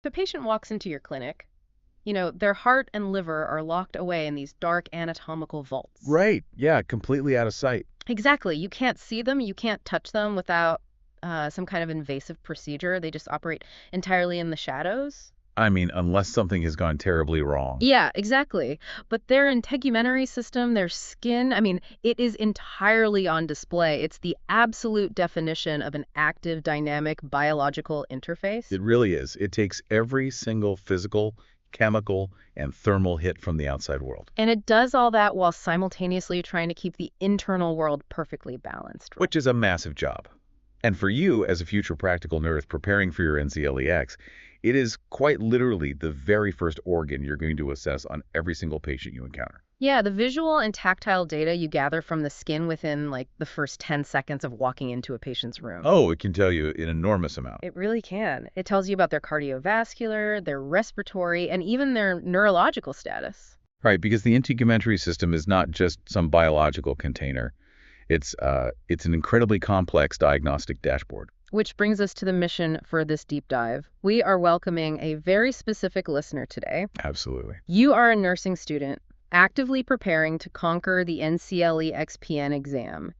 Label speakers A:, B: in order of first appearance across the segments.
A: If a patient walks into your clinic, their heart and liver are locked away in these dark anatomical vaults.
B: Right. Yeah, completely out of sight.
A: Exactly. You can't see them, you can't touch them without some kind of invasive procedure. They just operate entirely in the shadows.
B: I mean, unless something has gone terribly wrong.
A: Yeah, exactly. But their integumentary system, their skin, I mean, it is entirely on display. It's the absolute definition of an active, dynamic biological interface.
B: It really is. It takes every single physical, chemical, and thermal hit from the outside world.
A: And it does all that while simultaneously trying to keep the internal world perfectly balanced, right?
B: Which is a massive job. And for you, as a future practical nurse preparing for your NCLEX, it is quite literally the very first organ you're going to assess on every single patient you encounter.
A: Yeah, the visual and tactile data you gather from the skin within like the first 10 seconds of walking into a patient's room.
B: Oh, it can tell you an enormous amount.
A: It really can. It tells you about their cardiovascular, their respiratory, and even their neurological status.
B: Right, because the integumentary system is not just some biological container. It's an incredibly complex diagnostic dashboard.
A: Which brings us to the mission for this deep dive. We are welcoming a very specific listener today.
B: Absolutely.
A: You are a nursing student actively preparing to conquer the NCLE XPN exam,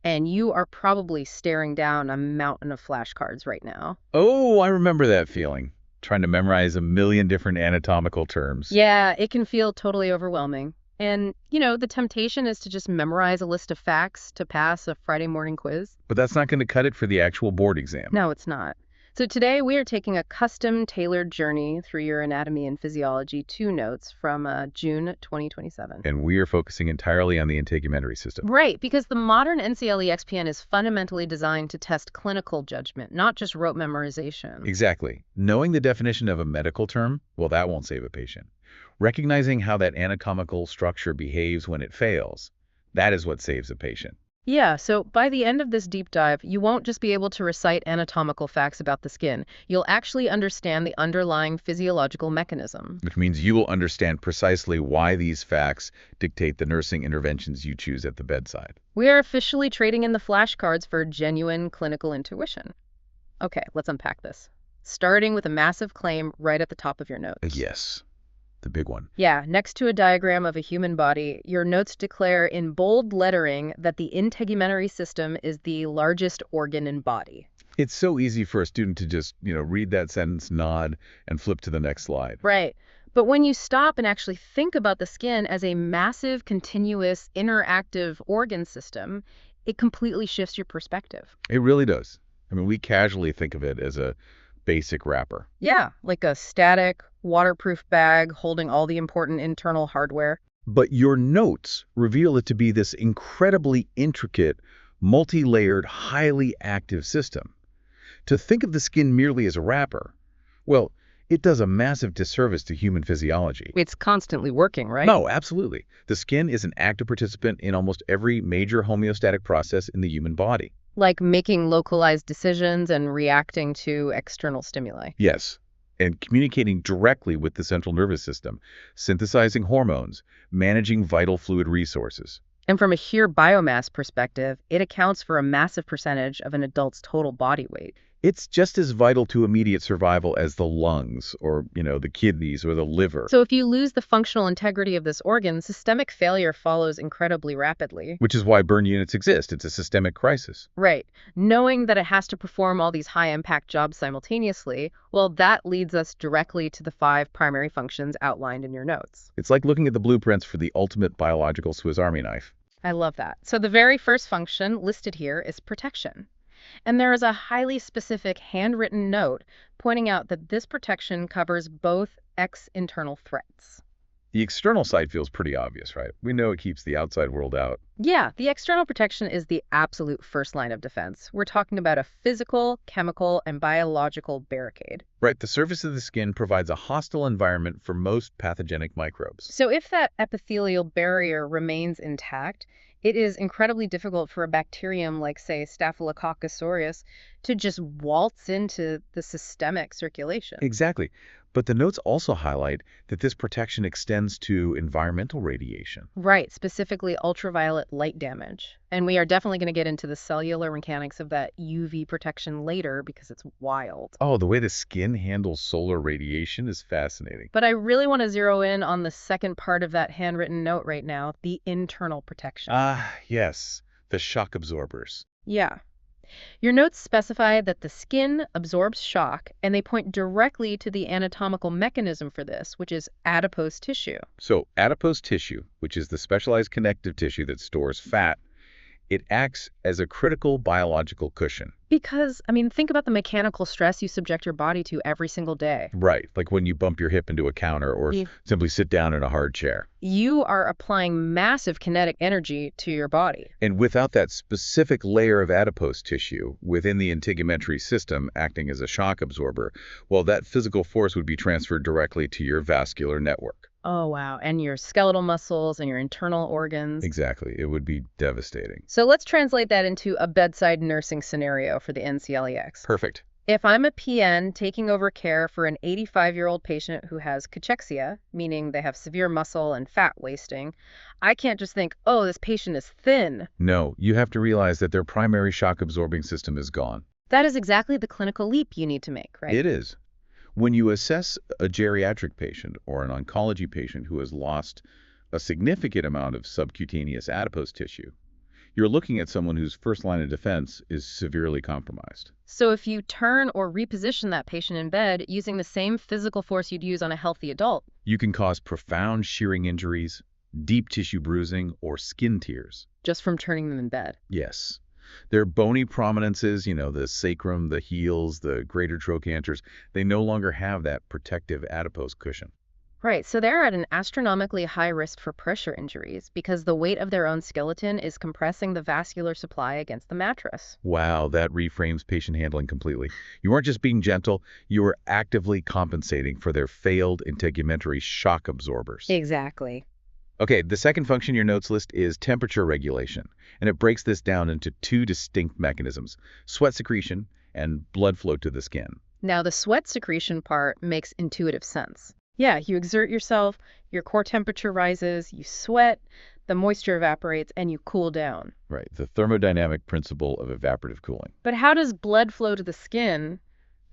A: and you are probably staring down a mountain of flashcards right now.
B: Oh, I remember that feeling. Trying to memorize a million different anatomical terms.
A: Yeah, it can feel totally overwhelming. And, the temptation is to just memorize a list of facts to pass a Friday morning quiz.
B: But that's not going to cut it for the actual board exam.
A: No, it's not. So today we are taking a custom-tailored journey through your Anatomy and Physiology 2 notes from June 2027.
B: And we are focusing entirely on the integumentary system.
A: Right, because the modern NCLE XPN is fundamentally designed to test clinical judgment, not just rote memorization.
B: Exactly. Knowing the definition of a medical term, well, that won't save a patient. Recognizing how that anatomical structure behaves when it fails, that is what saves a patient.
A: Yeah, so by the end of this deep dive, you won't just be able to recite anatomical facts about the skin. You'll actually understand the underlying physiological mechanism.
B: Which means you will understand precisely why these facts dictate the nursing interventions you choose at the bedside.
A: We are officially trading in the flashcards for genuine clinical intuition. Okay, let's unpack this. Starting with a massive claim right at the top of your notes.
B: Yes, the big one.
A: Yeah, next to a diagram of a human body, your notes declare in bold lettering that the integumentary system is the largest organ in body.
B: It's so easy for a student to just, read that sentence, nod, and flip to the next slide.
A: Right. But when you stop and actually think about the skin as a massive, continuous, interactive organ system, it completely shifts your perspective.
B: It really does. I mean, we casually think of it as a basic wrapper.
A: Yeah, like a static, waterproof bag holding all the important internal hardware.
B: But your notes reveal it to be this incredibly intricate, multi-layered, highly active system. To think of the skin merely as a wrapper, well, it does a massive disservice to human physiology.
A: It's constantly working, right?
B: No, absolutely. The skin is an active participant in almost every major homeostatic process in the human body.
A: Like making localized decisions and reacting to external stimuli.
B: Yes, and communicating directly with the central nervous system, synthesizing hormones, managing vital fluid resources.
A: And from a sheer biomass perspective, it accounts for a massive percentage of an adult's total body weight.
B: It's just as vital to immediate survival as the lungs or, the kidneys or the liver.
A: So if you lose the functional integrity of this organ, systemic failure follows incredibly rapidly.
B: Which is why burn units exist. It's a systemic crisis.
A: Right. Knowing that it has to perform all these high-impact jobs simultaneously, well, that leads us directly to the 5 primary functions outlined in your notes.
B: It's like looking at the blueprints for the ultimate biological Swiss Army knife.
A: I love that. So the very first function listed here is protection. And there is a highly specific handwritten note pointing out that this protection covers both external threats.
B: The external side feels pretty obvious, right? We know it keeps the outside world out.
A: Yeah, the external protection is the absolute first line of defense. We're talking about a physical, chemical, and biological barricade.
B: Right, the surface of the skin provides a hostile environment for most pathogenic microbes.
A: So if that epithelial barrier remains intact, it is incredibly difficult for a bacterium like, say, Staphylococcus aureus to just waltz into the systemic circulation.
B: Exactly. But the notes also highlight that this protection extends to environmental radiation.
A: Right, specifically ultraviolet light damage. And we are definitely going to get into the cellular mechanics of that UV protection later because it's wild.
B: Oh, the way the skin handles solar radiation is fascinating.
A: But I really want to zero in on the second part of that handwritten note right now, the internal protection.
B: Yes, the shock absorbers.
A: Yeah. Your notes specify that the skin absorbs shock, and they point directly to the anatomical mechanism for this, which is adipose tissue.
B: So adipose tissue, which is the specialized connective tissue that stores fat, it acts as a critical biological cushion.
A: Because, I mean, think about the mechanical stress you subject your body to every single day.
B: Right, like when you bump your hip into a counter or simply sit down in a hard chair.
A: You are applying massive kinetic energy to your body.
B: And without that specific layer of adipose tissue within the integumentary system acting as a shock absorber, well, that physical force would be transferred directly to your vascular network.
A: Oh, wow. And your skeletal muscles and your internal organs.
B: Exactly. It would be devastating.
A: So let's translate that into a bedside nursing scenario for the NCLEX.
B: Perfect.
A: If I'm a PN taking over care for an 85-year-old patient who has cachexia, meaning they have severe muscle and fat wasting, I can't just think, oh, this patient is thin.
B: No, you have to realize that their primary shock absorbing system is gone.
A: That is exactly the clinical leap you need to make, right?
B: It is. When you assess a geriatric patient or an oncology patient who has lost a significant amount of subcutaneous adipose tissue, you're looking at someone whose first line of defense is severely compromised.
A: So if you turn or reposition that patient in bed using the same physical force you'd use on a healthy adult,
B: you can cause profound shearing injuries, deep tissue bruising, or skin tears.
A: Just from turning them in bed.
B: Yes. Their bony prominences, the sacrum, the heels, the greater trochanters, they no longer have that protective adipose cushion.
A: Right, so they're at an astronomically high risk for pressure injuries because the weight of their own skeleton is compressing the vascular supply against the mattress.
B: Wow, that reframes patient handling completely. You aren't just being gentle, you are actively compensating for their failed integumentary shock absorbers.
A: Exactly.
B: Okay, the second function your notes list is temperature regulation, and it breaks this down into two distinct mechanisms, sweat secretion and blood flow to the skin.
A: Now, the sweat secretion part makes intuitive sense. Yeah, you exert yourself, your core temperature rises, you sweat, the moisture evaporates, and you cool down.
B: Right, the thermodynamic principle of evaporative cooling.
A: But how does blood flow to the skin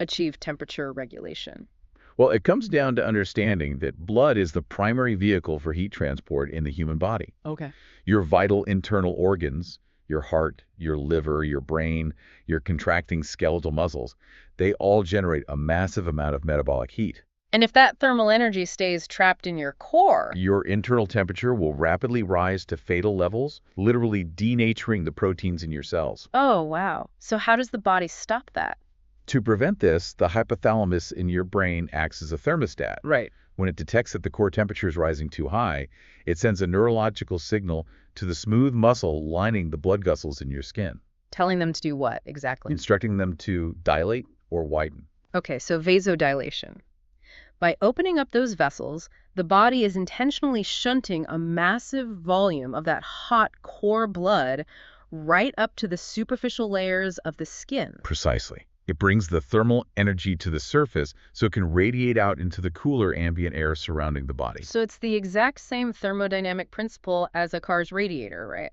A: achieve temperature regulation?
B: Well, it comes down to understanding that blood is the primary vehicle for heat transport in the human body.
A: Okay.
B: Your vital internal organs, your heart, your liver, your brain, your contracting skeletal muscles, they all generate a massive amount of metabolic heat.
A: And if that thermal energy stays trapped in your core,
B: your internal temperature will rapidly rise to fatal levels, literally denaturing the proteins in your cells.
A: Oh, wow. So how does the body stop that?
B: To prevent this, the hypothalamus in your brain acts as a thermostat.
A: Right.
B: When it detects that the core temperature is rising too high, it sends a neurological signal to the smooth muscle lining the blood vessels in your skin.
A: Telling them to do what exactly?
B: Instructing them to dilate or widen.
A: Okay, so vasodilation. By opening up those vessels, the body is intentionally shunting a massive volume of that hot core blood right up to the superficial layers of the skin.
B: Precisely. It brings the thermal energy to the surface so it can radiate out into the cooler ambient air surrounding the body.
A: So it's the exact same thermodynamic principle as a car's radiator, right?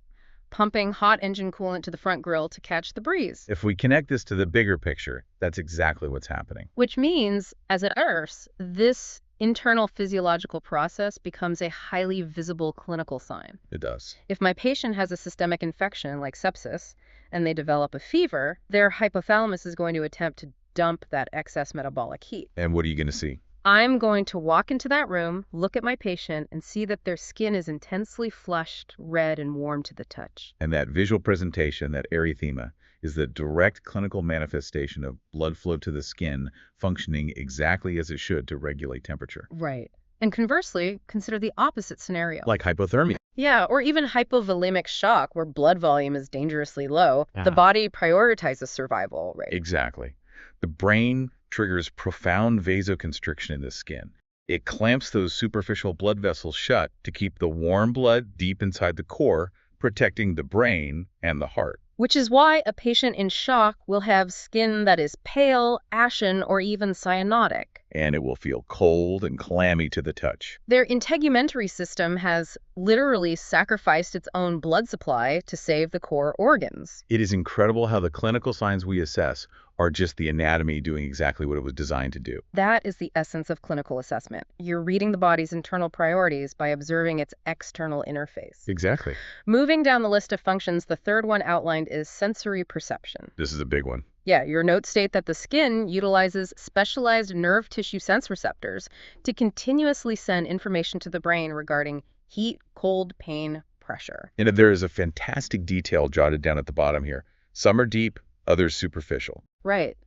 A: Pumping hot engine coolant to the front grille to catch the breeze.
B: If we connect this to the bigger picture, that's exactly what's happening.
A: Which means, as a nurse, this internal physiological process becomes a highly visible clinical sign.
B: It does.
A: If my patient has a systemic infection like sepsis, and they develop a fever, their hypothalamus is going to attempt to dump that excess metabolic heat.
B: And what are you going to see?
A: I'm going to walk into that room, look at my patient, and see that their skin is intensely flushed, red, and warm to the touch.
B: And that visual presentation, that erythema, is the direct clinical manifestation of blood flow to the skin functioning exactly as it should to regulate temperature.
A: Right. And conversely, consider the opposite scenario.
B: Like hypothermia.
A: Yeah, or even hypovolemic shock, where blood volume is dangerously low. The body prioritizes survival, right?
B: Exactly. The brain triggers profound vasoconstriction in the skin. It clamps those superficial blood vessels shut to keep the warm blood deep inside the core, protecting the brain and the heart.
A: Which is why a patient in shock will have skin that is pale, ashen, or even cyanotic.
B: and it will feel cold and clammy to the touch.
A: Their integumentary system has literally sacrificed its own blood supply to save the core organs.
B: It is incredible how the clinical signs we assess are just the anatomy doing exactly what it was designed to do.
A: That is the essence of clinical assessment. You're reading the body's internal priorities by observing its external interface.
B: Exactly.
A: Moving down the list of functions, the third one outlined is sensory perception.
B: This is a big one.
A: Yeah, your notes state that the skin utilizes specialized nerve tissue sense receptors to continuously send information to the brain regarding heat, cold, pain, pressure.
B: And there is a fantastic detail jotted down at the bottom here. Some are deep, others superficial.
A: Right.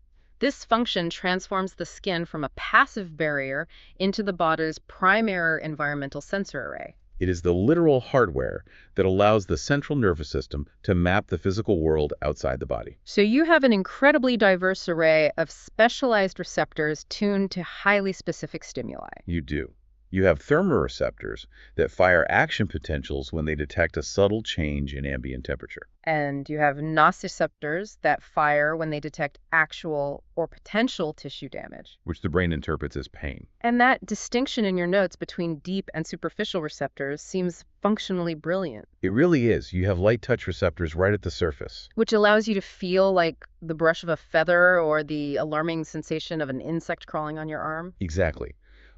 A: This function transforms the skin from a passive barrier into the body's primary environmental sensor array.
B: It is the literal hardware that allows the central nervous system to map the physical world outside the body.
A: So you have an incredibly diverse array of specialized receptors tuned to highly specific stimuli.
B: You do. You have thermoreceptors that fire action potentials when they detect a subtle change in ambient temperature.
A: And you have nociceptors that fire when they detect actual or potential tissue damage.
B: Which the brain interprets as pain.
A: And that distinction in your notes between deep and superficial receptors seems functionally brilliant.
B: It really is. You have light touch receptors right at the surface.
A: Which allows you to feel like the brush of a feather or the alarming sensation of an insect crawling on your arm.
B: Exactly.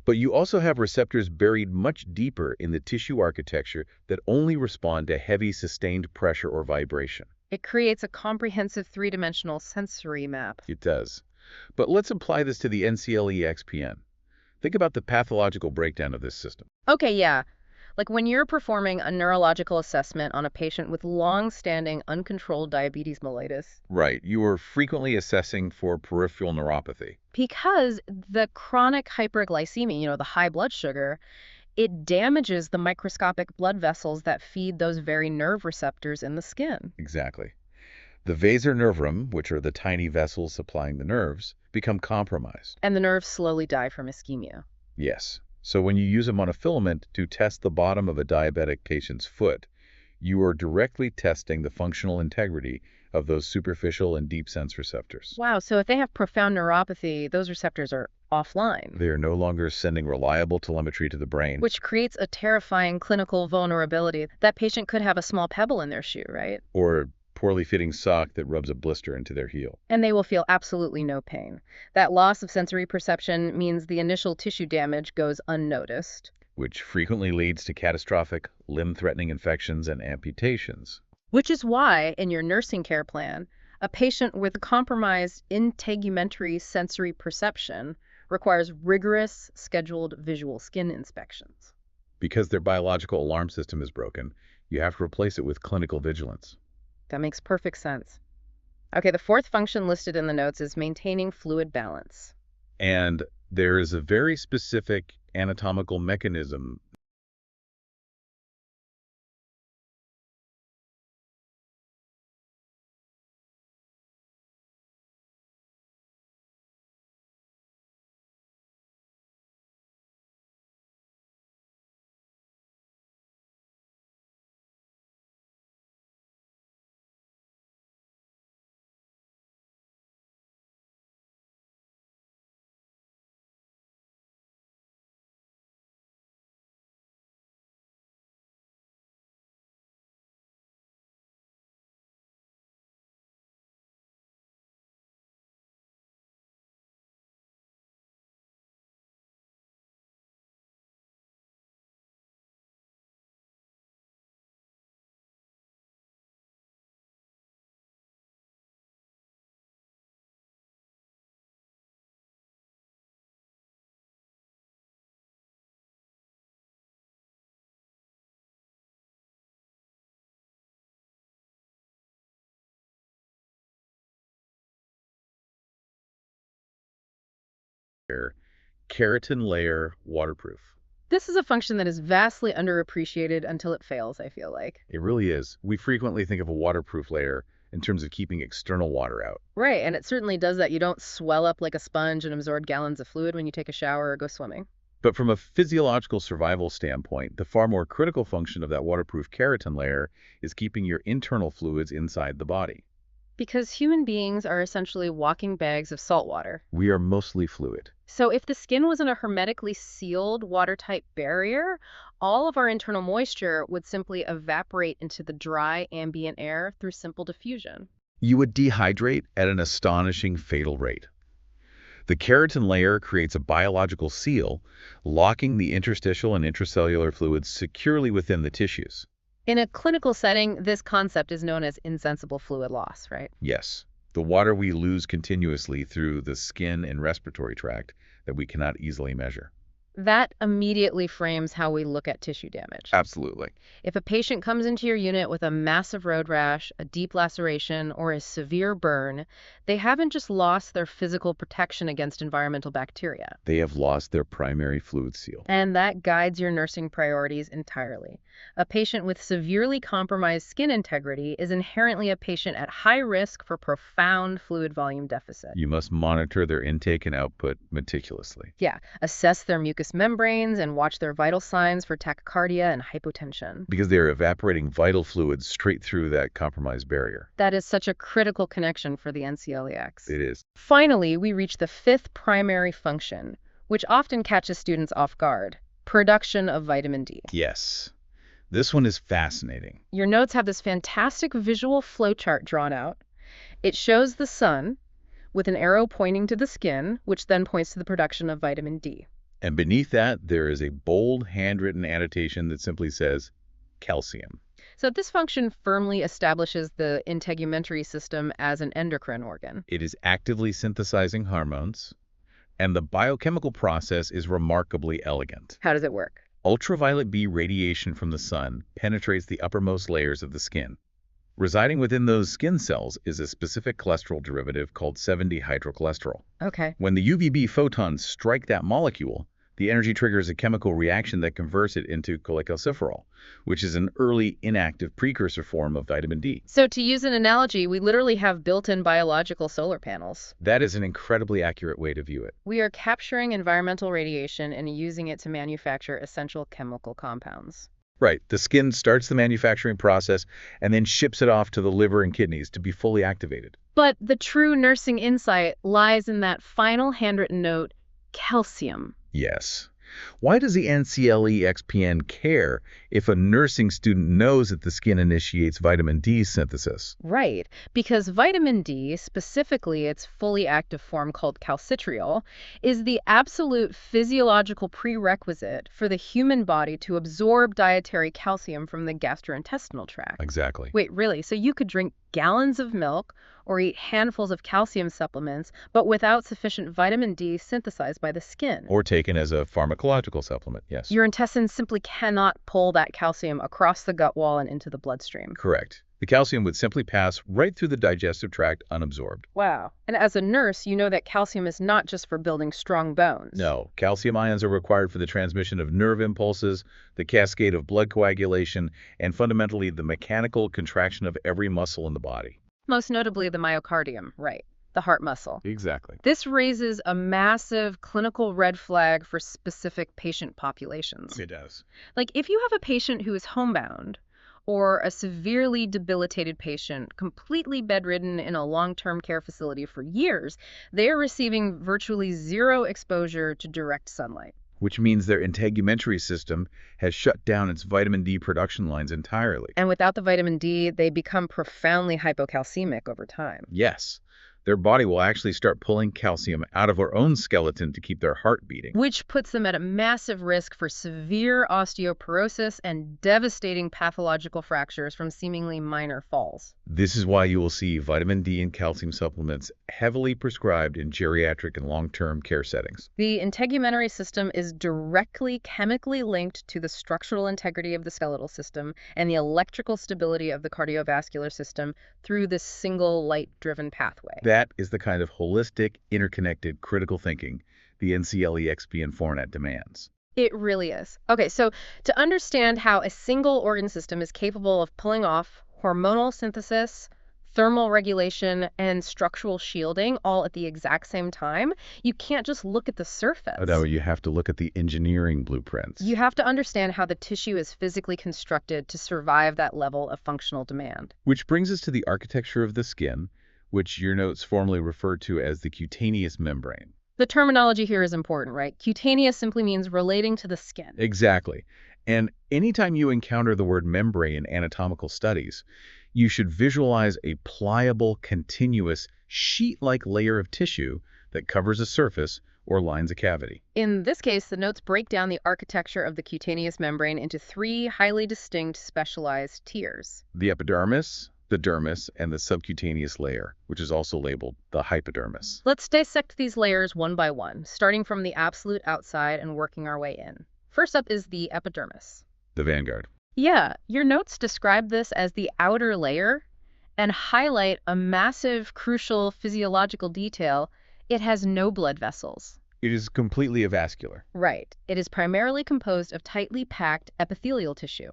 B: But you also have receptors buried much deeper in the tissue architecture that only respond to heavy, sustained pressure or vibration.
A: It creates a comprehensive three-dimensional sensory map.
B: It does. But let's apply this to the NCLE-XPN. Think about the pathological breakdown of this system.
A: Okay, yeah. Like when you're performing a neurological assessment on a patient with long-standing uncontrolled diabetes mellitus.
B: Right. You are frequently assessing for peripheral neuropathy.
A: Because the chronic hyperglycemia, the high blood sugar, it damages the microscopic blood vessels that feed those very nerve receptors in the skin.
B: Exactly. The vasor nervum, which are the tiny vessels supplying the nerves, become compromised.
A: And the nerves slowly die from ischemia.
B: Yes. So when you use a monofilament to test the bottom of a diabetic patient's foot, you are directly testing the functional integrity of those superficial and deep sense receptors.
A: Wow, so if they have profound neuropathy, those receptors are offline.
B: They are no longer sending reliable telemetry to the brain.
A: Which creates a terrifying clinical vulnerability. That patient could have a small pebble in their shoe, right?
B: Or poorly fitting sock that rubs a blister into their heel.
A: And they will feel absolutely no pain. That loss of sensory perception means the initial tissue damage goes unnoticed.
B: Which frequently leads to catastrophic, limb-threatening infections and amputations.
A: Which is why, in your nursing care plan, a patient with compromised integumentary sensory perception requires rigorous, scheduled visual skin inspections.
B: Because their biological alarm system is broken, you have to replace it with clinical vigilance.
A: That makes perfect sense. Okay, the fourth function listed in the notes is maintaining fluid balance.
B: And there is a very specific anatomical mechanism keratin layer waterproof.
A: This is a function that is vastly underappreciated until it fails, I feel like.
B: It really is. We frequently think of a waterproof layer in terms of keeping external water out.
A: Right, and it certainly does that. You don't swell up like a sponge and absorb gallons of fluid when you take a shower or go swimming.
B: But from a physiological survival standpoint, the far more critical function of that waterproof keratin layer is keeping your internal fluids inside the body.
A: Because human beings are essentially walking bags of salt water.
B: We are mostly fluid.
A: So if the skin was in a hermetically sealed, watertight barrier, all of our internal moisture would simply evaporate into the dry ambient air through simple diffusion.
B: You would dehydrate at an astonishing fatal rate. The keratin layer creates a biological seal, locking the interstitial and intracellular fluids securely within the tissues.
A: In a clinical setting, this concept is known as insensible fluid loss, right?
B: Yes, the water we lose continuously through the skin and respiratory tract that we cannot easily measure.
A: That immediately frames how we look at tissue damage.
B: Absolutely.
A: If a patient comes into your unit with a massive road rash, a deep laceration, or a severe burn, they haven't just lost their physical protection against environmental bacteria.
B: They have lost their primary fluid seal.
A: And that guides your nursing priorities entirely. A patient with severely compromised skin integrity is inherently a patient at high risk for profound fluid volume deficit.
B: You must monitor their intake and output meticulously.
A: Yeah, assess their mucous membranes and watch their vital signs for tachycardia and hypotension.
B: Because they are evaporating vital fluids straight through that compromised barrier.
A: That is such a critical connection for the NCLEX.
B: It is.
A: Finally, we reach the fifth primary function, which often catches students off guard: production of vitamin D.
B: Yes. This one is fascinating.
A: Your notes have this fantastic visual flowchart drawn out. It shows the sun with an arrow pointing to the skin, which then points to the production of vitamin D.
B: And beneath that, there is a bold handwritten annotation that simply says calcium.
A: So this function firmly establishes the integumentary system as an endocrine organ.
B: It is actively synthesizing hormones, and the biochemical process is remarkably elegant.
A: How does it work?
B: Ultraviolet B radiation from the sun penetrates the uppermost layers of the skin. Residing within those skin cells is a specific cholesterol derivative called 7-dehydrocholesterol.
A: Okay.
B: When the UVB photons strike that molecule, the energy triggers a chemical reaction that converts it into cholecalciferol, which is an early inactive precursor form of vitamin D.
A: So to use an analogy, we literally have built-in biological solar panels.
B: That is an incredibly accurate way to view it.
A: We are capturing environmental radiation and using it to manufacture essential chemical compounds.
B: Right. The skin starts the manufacturing process and then ships it off to the liver and kidneys to be fully activated.
A: But the true nursing insight lies in that final handwritten note: calcium.
B: Yes. Why does the NCLE-XPN care if a nursing student knows that the skin initiates vitamin D synthesis?
A: Right, because vitamin D, specifically its fully active form called calcitriol, is the absolute physiological prerequisite for the human body to absorb dietary calcium from the gastrointestinal tract.
B: Exactly.
A: Wait, really? So you could drink gallons of milk or eat handfuls of calcium supplements, but without sufficient vitamin D synthesized by the skin?
B: Or taken as a pharmacological supplement, yes.
A: Your intestines simply cannot pull that calcium across the gut wall and into the bloodstream.
B: Correct. The calcium would simply pass right through the digestive tract unabsorbed.
A: Wow. And as a nurse, you know that calcium is not just for building strong bones.
B: No, calcium ions are required for the transmission of nerve impulses, the cascade of blood coagulation, and fundamentally the mechanical contraction of every muscle in the body.
A: Most notably the myocardium, right? The heart muscle.
B: Exactly.
A: This raises a massive clinical red flag for specific patient populations.
B: It does.
A: Like if you have a patient who is homebound, or a severely debilitated patient completely bedridden in a long-term care facility for years, they are receiving virtually zero exposure to direct sunlight.
B: Which means their integumentary system has shut down its vitamin D production lines entirely.
A: And without the vitamin D, they become profoundly hypocalcemic over time.
B: Yes, their body will actually start pulling calcium out of their own skeleton to keep their heart beating.
A: Which puts them at a massive risk for severe osteoporosis and devastating pathological fractures from seemingly minor falls.
B: This is why you will see vitamin D and calcium supplements heavily prescribed in geriatric and long-term care settings.
A: The integumentary system is directly chemically linked to the structural integrity of the skeletal system and the electrical stability of the cardiovascular system through this single light-driven pathway.
B: That is the kind of holistic, interconnected, critical thinking the NCLE-XPN format demands.
A: It really is. Okay, so to understand how a single organ system is capable of pulling off hormonal synthesis, thermal regulation, and structural shielding all at the exact same time, you can't just look at the surface.
B: No, you have to look at the engineering blueprints.
A: You have to understand how the tissue is physically constructed to survive that level of functional demand.
B: Which brings us to the architecture of the skin, which your notes formally refer to as the cutaneous membrane.
A: The terminology here is important, right? Cutaneous simply means relating to the skin.
B: Exactly. And anytime you encounter the word membrane in anatomical studies, you should visualize a pliable, continuous, sheet-like layer of tissue that covers a surface or lines a cavity.
A: In this case, the notes break down the architecture of the cutaneous membrane into three highly distinct specialized tiers.
B: The epidermis, the dermis, and the subcutaneous layer, which is also labeled the hypodermis.
A: Let's dissect these layers one by one, starting from the absolute outside and working our way in. First up is the epidermis.
B: The vanguard.
A: Yeah, your notes describe this as the outer layer and highlight a massive, crucial physiological detail. It has no blood vessels.
B: It is completely avascular.
A: Right. It is primarily composed of tightly packed epithelial tissue.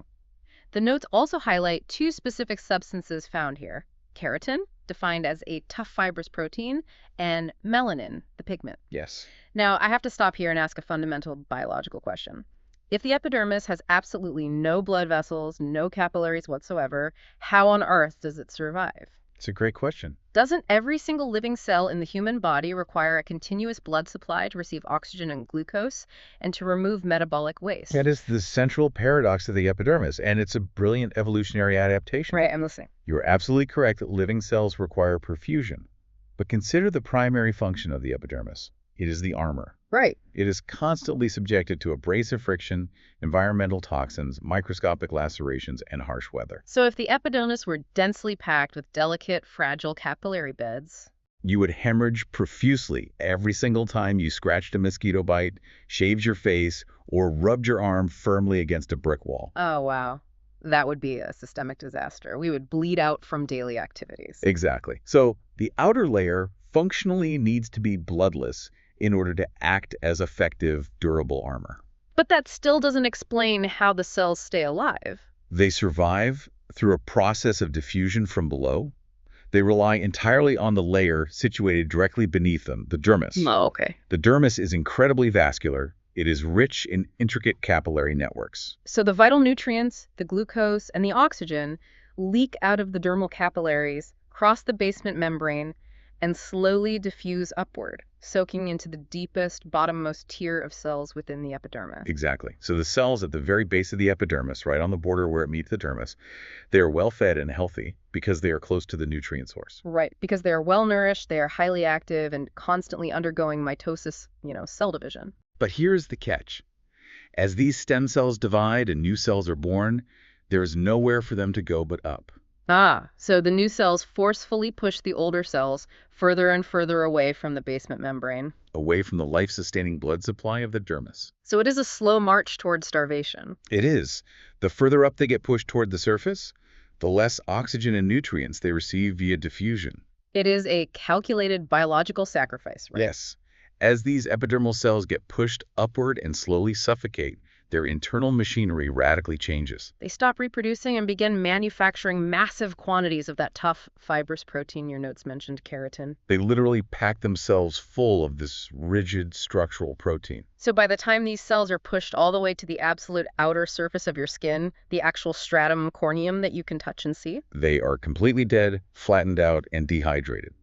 A: The notes also highlight two specific substances found here: keratin, defined as a tough fibrous protein, and melanin, the pigment.
B: Yes.
A: Now, I have to stop here and ask a fundamental biological question. If the epidermis has absolutely no blood vessels, no capillaries whatsoever, how on earth does it survive?
B: It's a great question.
A: Doesn't every single living cell in the human body require a continuous blood supply to receive oxygen and glucose and to remove metabolic waste?
B: That is the central paradox of the epidermis, and it's a brilliant evolutionary adaptation.
A: Right, I'm listening.
B: You're absolutely correct that living cells require perfusion. But consider the primary function of the epidermis. It is the armor.
A: Right.
B: It is constantly subjected to abrasive friction, environmental toxins, microscopic lacerations, and harsh weather.
A: So if the epidermis were densely packed with delicate, fragile capillary beds,
B: You would hemorrhage profusely every single time you scratched a mosquito bite, shaved your face, or rubbed your arm firmly against a brick wall.
A: oh wow, that would be a systemic disaster. We would bleed out from daily activities.
B: Exactly. So the outer layer functionally needs to be bloodless in order to act as effective, durable armor.
A: But that still doesn't explain how the cells stay alive.
B: They survive through a process of diffusion from below. They rely entirely on the layer situated directly beneath them, the dermis.
A: Oh, okay.
B: The dermis is incredibly vascular. It is rich in intricate capillary networks.
A: So the vital nutrients, the glucose, and the oxygen leak out of the dermal capillaries, cross the basement membrane, and slowly diffuse upward, soaking into the deepest, bottommost tier of cells within the epidermis.
B: Exactly. So the cells at the very base of the epidermis, right on the border where it meets the dermis, they are well fed and healthy because they are close to the nutrient source.
A: Right, because they are well nourished, they are highly active, and constantly undergoing mitosis, cell division.
B: But here's the catch. As these stem cells divide and new cells are born, there is nowhere for them to go but up.
A: Ah, so the new cells forcefully push the older cells further and further away from the basement membrane.
B: Away from the life-sustaining blood supply of the dermis.
A: So it is a slow march toward starvation.
B: It is. The further up they get pushed toward the surface, the less oxygen and nutrients they receive via diffusion.
A: It is a calculated biological sacrifice, right?
B: Yes. As these epidermal cells get pushed upward and slowly suffocate, their internal machinery radically changes.
A: They stop reproducing and begin manufacturing massive quantities of that tough, fibrous protein your notes mentioned, keratin.
B: They literally pack themselves full of this rigid structural protein.
A: So by the time these cells are pushed all the way to the absolute outer surface of your skin, the actual stratum corneum that you can touch and see,
B: They are completely dead, flattened out, and dehydrated.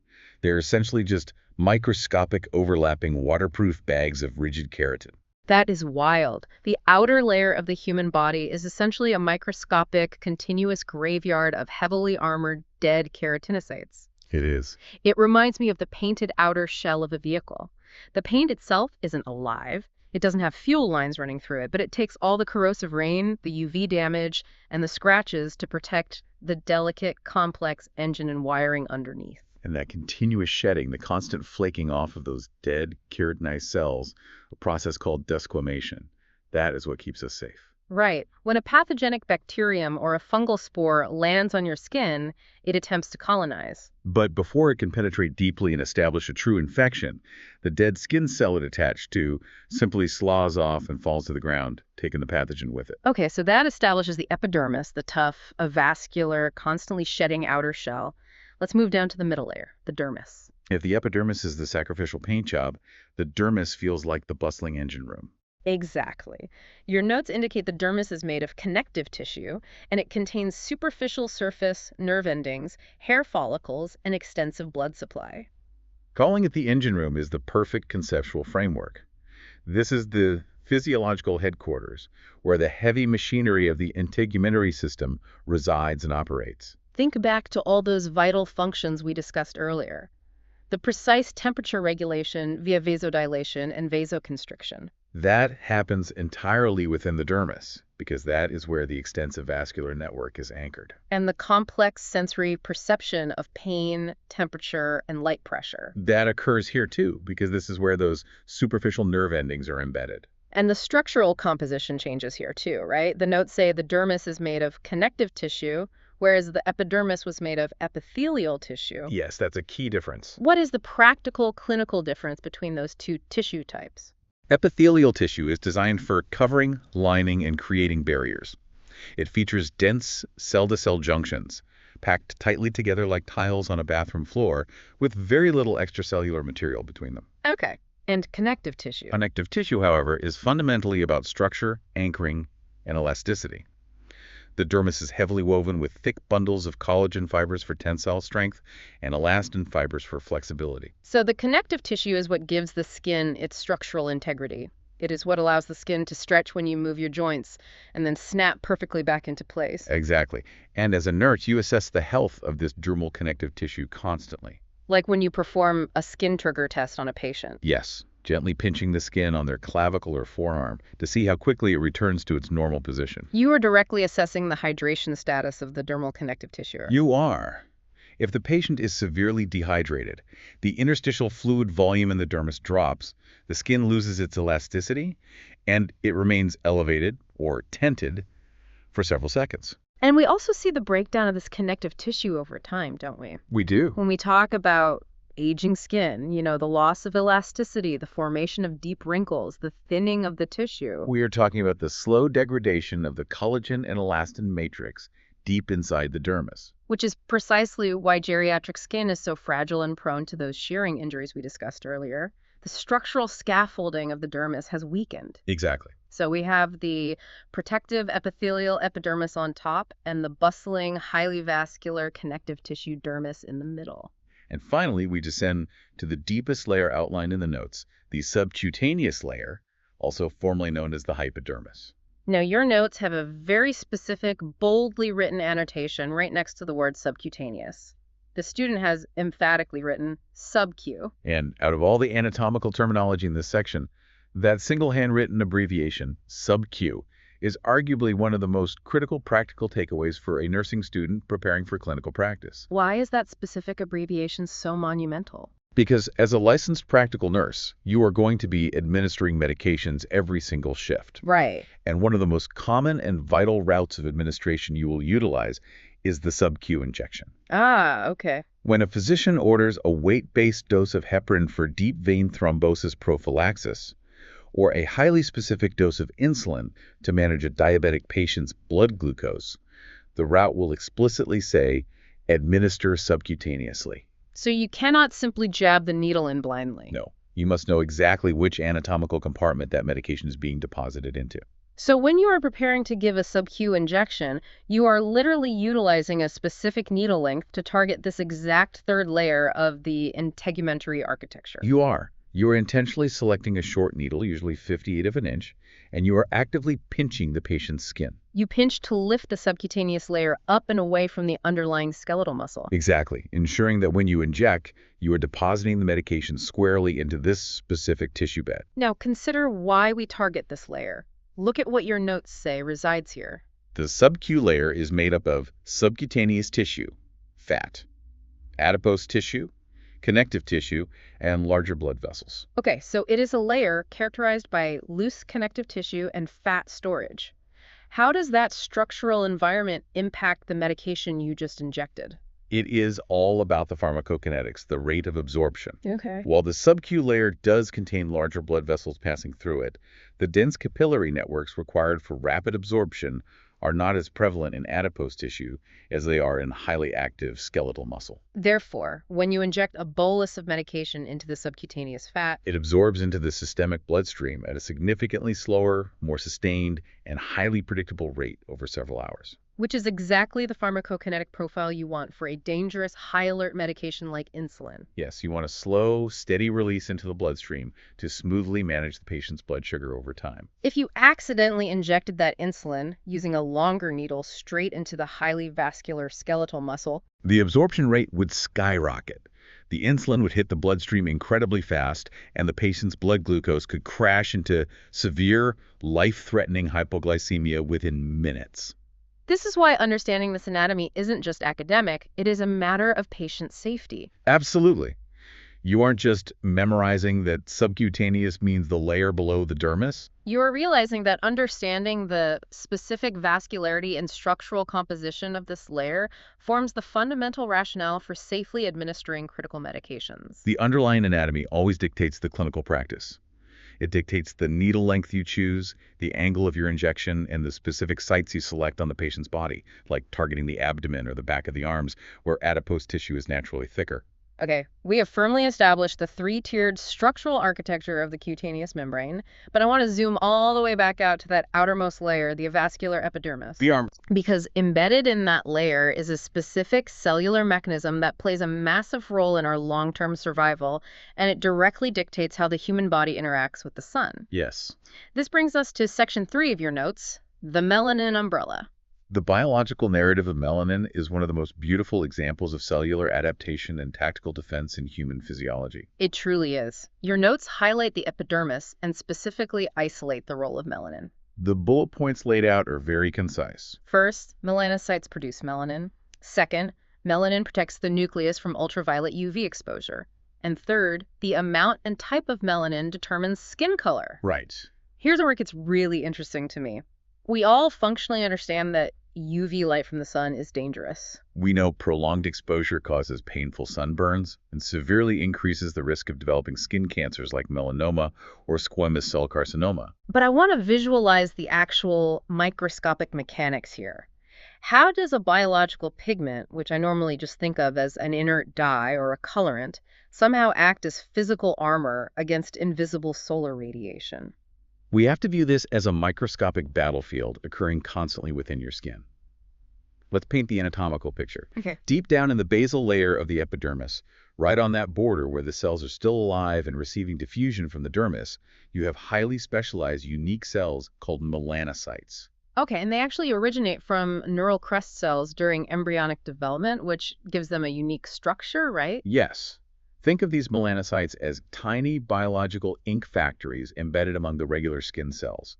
B: They're essentially just microscopic overlapping waterproof bags of rigid keratin.
A: that is wild. The outer layer of the human body is essentially a microscopic, continuous graveyard of heavily armored, dead keratinocytes.
B: It is.
A: It reminds me of the painted outer shell of a vehicle. The paint itself isn't alive. It doesn't have fuel lines running through it, but it takes all the corrosive rain, the UV damage, and the scratches to protect the delicate, complex engine and wiring underneath.
B: And that continuous shedding, the constant flaking off of those dead keratinized cells, a process called desquamation, that is what keeps us safe.
A: Right. When a pathogenic bacterium or a fungal spore lands on your skin, it attempts to colonize.
B: But before it can penetrate deeply and establish a true infection, the dead skin cell it attached to simply sloughs off and falls to the ground, taking the pathogen with it.
A: Okay, so that establishes the epidermis, the tough, avascular, constantly shedding outer shell. Let's move down to the middle layer, the dermis.
B: If the epidermis is the sacrificial paint job, the dermis feels like the bustling engine room.
A: Exactly. Your notes indicate the dermis is made of connective tissue, and it contains superficial surface, nerve endings, hair follicles, and extensive blood supply.
B: Calling it the engine room is the perfect conceptual framework. This is the physiological headquarters, where the heavy machinery of the integumentary system resides and operates.
A: Think back to all those vital functions we discussed earlier. The precise temperature regulation via vasodilation and vasoconstriction.
B: That happens entirely within the dermis, because that is where the extensive vascular network is anchored.
A: And the complex sensory perception of pain, temperature, and light pressure.
B: That occurs here too, because this is where those superficial nerve endings are embedded.
A: And the structural composition changes here too, right? The notes say the dermis is made of connective tissue, whereas the epidermis was made of epithelial tissue.
B: Yes, that's a key difference.
A: What is the practical clinical difference between those two tissue types?
B: Epithelial tissue is designed for covering, lining, and creating barriers. It features dense cell-to-cell junctions, packed tightly together like tiles on a bathroom floor, with very little extracellular material between them.
A: Okay. And connective tissue.
B: Connective tissue, however, is fundamentally about structure, anchoring, and elasticity. The dermis is heavily woven with thick bundles of collagen fibers for tensile strength and elastin fibers for flexibility.
A: So the connective tissue is what gives the skin its structural integrity. It is what allows the skin to stretch when you move your joints and then snap perfectly back into place.
B: Exactly. And as a nurse, you assess the health of this dermal connective tissue constantly.
A: Like when you perform a skin trigger test on a patient.
B: Yes, gently pinching the skin on their clavicle or forearm to see how quickly it returns to its normal position.
A: You are directly assessing the hydration status of the dermal connective tissue.
B: You are. If the patient is severely dehydrated, the interstitial fluid volume in the dermis drops, the skin loses its elasticity, and it remains elevated or tented for several seconds.
A: And we also see the breakdown of this connective tissue over time, don't we?
B: We do.
A: When we talk about aging skin, the loss of elasticity, the formation of deep wrinkles, the thinning of the tissue.
B: We are talking about the slow degradation of the collagen and elastin matrix deep inside the dermis.
A: Which is precisely why geriatric skin is so fragile and prone to those shearing injuries we discussed earlier. The structural scaffolding of the dermis has weakened.
B: Exactly.
A: So we have the protective epithelial epidermis on top and the bustling, highly vascular connective tissue dermis in the middle.
B: And finally, we descend to the deepest layer outlined in the notes, the subcutaneous layer, also formerly known as the hypodermis.
A: Now, your notes have a very specific, boldly written annotation right next to the word subcutaneous. The student has emphatically written sub-Q.
B: And out of all the anatomical terminology in this section, that single handwritten abbreviation, sub-Q, is arguably one of the most critical practical takeaways for a nursing student preparing for clinical practice.
A: Why is that specific abbreviation so monumental?
B: Because as a licensed practical nurse, you are going to be administering medications every single shift.
A: Right.
B: And one of the most common and vital routes of administration you will utilize is the sub-Q injection.
A: Ah, okay.
B: When a physician orders a weight-based dose of heparin for deep vein thrombosis prophylaxis, or a highly specific dose of insulin to manage a diabetic patient's blood glucose, the route will explicitly say, administer subcutaneously.
A: So you cannot simply jab the needle in blindly.
B: No, you must know exactly which anatomical compartment that medication is being deposited into.
A: So when you are preparing to give a sub-Q injection, you are literally utilizing a specific needle length to target this exact third layer of the integumentary architecture.
B: You are. You are intentionally selecting a short needle, usually 58 of an inch, and you are actively pinching the patient's skin.
A: You pinch to lift the subcutaneous layer up and away from the underlying skeletal muscle.
B: Exactly, ensuring that when you inject, you are depositing the medication squarely into this specific tissue bed.
A: Now consider why we target this layer. Look at what your notes say resides here.
B: The sub-Q layer is made up of subcutaneous tissue, fat, adipose tissue, connective tissue, and larger blood vessels.
A: Okay, so it is a layer characterized by loose connective tissue and fat storage. How does that structural environment impact the medication you just injected?
B: It is all about the pharmacokinetics, the rate of absorption.
A: Okay.
B: While the sub-Q layer does contain larger blood vessels passing through it, the dense capillary networks required for rapid absorption are not as prevalent in adipose tissue as they are in highly active skeletal muscle.
A: Therefore, when you inject a bolus of medication into the subcutaneous fat,
B: It absorbs into the systemic bloodstream at a significantly slower, more sustained, and highly predictable rate over several hours.
A: which is exactly the pharmacokinetic profile you want for a dangerous, high-alert medication like insulin.
B: Yes, you want a slow, steady release into the bloodstream to smoothly manage the patient's blood sugar over time.
A: If you accidentally injected that insulin using a longer needle straight into the highly vascular skeletal muscle,
B: The absorption rate would skyrocket. The insulin would hit the bloodstream incredibly fast, and the patient's blood glucose could crash into severe, life-threatening hypoglycemia within minutes.
A: this is why understanding this anatomy isn't just academic, it is a matter of patient safety.
B: Absolutely. You aren't just memorizing that subcutaneous means the layer below the dermis.
A: You are realizing that understanding the specific vascularity and structural composition of this layer forms the fundamental rationale for safely administering critical medications.
B: The underlying anatomy always dictates the clinical practice. It dictates the needle length you choose, the angle of your injection, and the specific sites you select on the patient's body, like targeting the abdomen or the back of the arms, where adipose tissue is naturally thicker.
A: Okay, we have firmly established the three-tiered structural architecture of the cutaneous membrane, but I want to zoom all the way back out to that outermost layer, the avascular epidermis.
B: The arm.
A: Because embedded in that layer is a specific cellular mechanism that plays a massive role in our long-term survival, and it directly dictates how the human body interacts with the sun.
B: Yes.
A: This brings us to section 3 of your notes, the melanin umbrella.
B: The biological narrative of melanin is one of the most beautiful examples of cellular adaptation and tactical defense in human physiology.
A: It truly is. Your notes highlight the epidermis and specifically isolate the role of melanin.
B: The bullet points laid out are very concise.
A: First, melanocytes produce melanin. Second, melanin protects the nucleus from ultraviolet UV exposure. And third, the amount and type of melanin determines skin color.
B: Right.
A: Here's where it gets really interesting to me. We all functionally understand that UV light from the sun is dangerous.
B: We know prolonged exposure causes painful sunburns and severely increases the risk of developing skin cancers like melanoma or squamous cell carcinoma.
A: But I want to visualize the actual microscopic mechanics here. How does a biological pigment, which I normally just think of as an inert dye or a colorant, somehow act as physical armor against invisible solar radiation?
B: We have to view this as a microscopic battlefield occurring constantly within your skin. Let's paint the anatomical picture.
A: Okay.
B: Deep down in the basal layer of the epidermis, right on that border where the cells are still alive and receiving diffusion from the dermis, you have highly specialized unique cells called melanocytes.
A: Okay, and they actually originate from neural crest cells during embryonic development, which gives them a unique structure, right?
B: Yes. Think of these melanocytes as tiny biological ink factories embedded among the regular skin cells.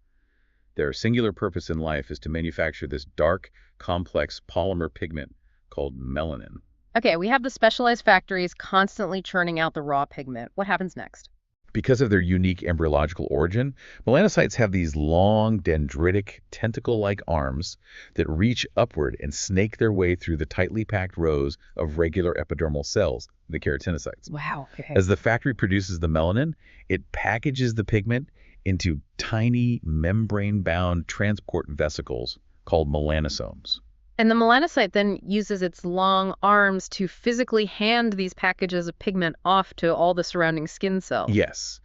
B: Their singular purpose in life is to manufacture this dark, complex polymer pigment called melanin.
A: Okay, we have the specialized factories constantly churning out the raw pigment. What happens next?
B: Because of their unique embryological origin, melanocytes have these long, dendritic, tentacle-like arms that reach upward and snake their way through the tightly packed rows of regular epidermal cells, the keratinocytes.
A: Wow. Okay.
B: As the factory produces the melanin, it packages the pigment into tiny membrane-bound transport vesicles called melanosomes.
A: And the melanocyte then uses its long arms to physically hand these packages of pigment off to all the surrounding skin cells.
B: Yes,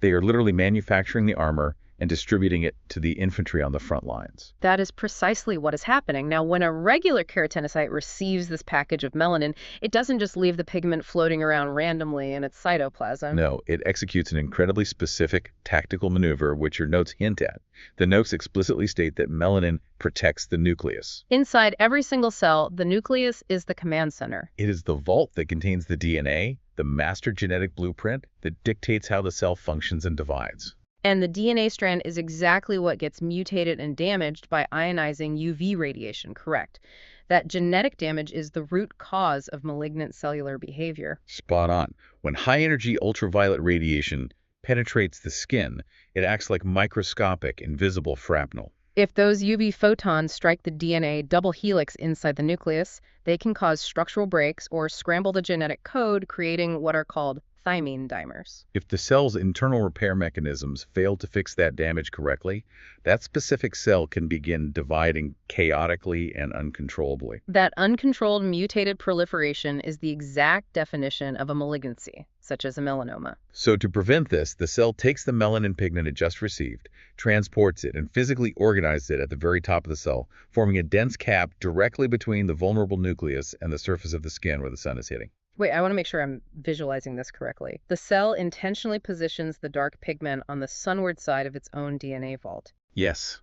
B: they are literally manufacturing the armor and distributing it to the infantry on the front lines.
A: That is precisely what is happening. Now, when a regular keratinocyte receives this package of melanin, it doesn't just leave the pigment floating around randomly in its cytoplasm.
B: No, it executes an incredibly specific tactical maneuver, which your notes hint at. The notes explicitly state that melanin protects the nucleus.
A: Inside every single cell, the nucleus is the command center.
B: It is the vault that contains the DNA, the master genetic blueprint that dictates how the cell functions and divides.
A: And the DNA strand is exactly what gets mutated and damaged by ionizing UV radiation, correct? That genetic damage is the root cause of malignant cellular behavior.
B: Spot on. When high-energy ultraviolet radiation penetrates the skin, it acts like microscopic, invisible shrapnel.
A: If those UV photons strike the DNA double helix inside the nucleus, they can cause structural breaks or scramble the genetic code, creating what are called thymine dimers.
B: If the cell's internal repair mechanisms fail to fix that damage correctly, that specific cell can begin dividing chaotically and uncontrollably.
A: That uncontrolled mutated proliferation is the exact definition of a malignancy, such as a melanoma.
B: So to prevent this, the cell takes the melanin pigment it just received, transports it, and physically organizes it at the very top of the cell, forming a dense cap directly between the vulnerable nucleus and the surface of the skin where the sun is hitting.
A: Wait, I want to make sure I'm visualizing this correctly. The cell intentionally positions the dark pigment on the sunward side of its own DNA vault.
B: Yes.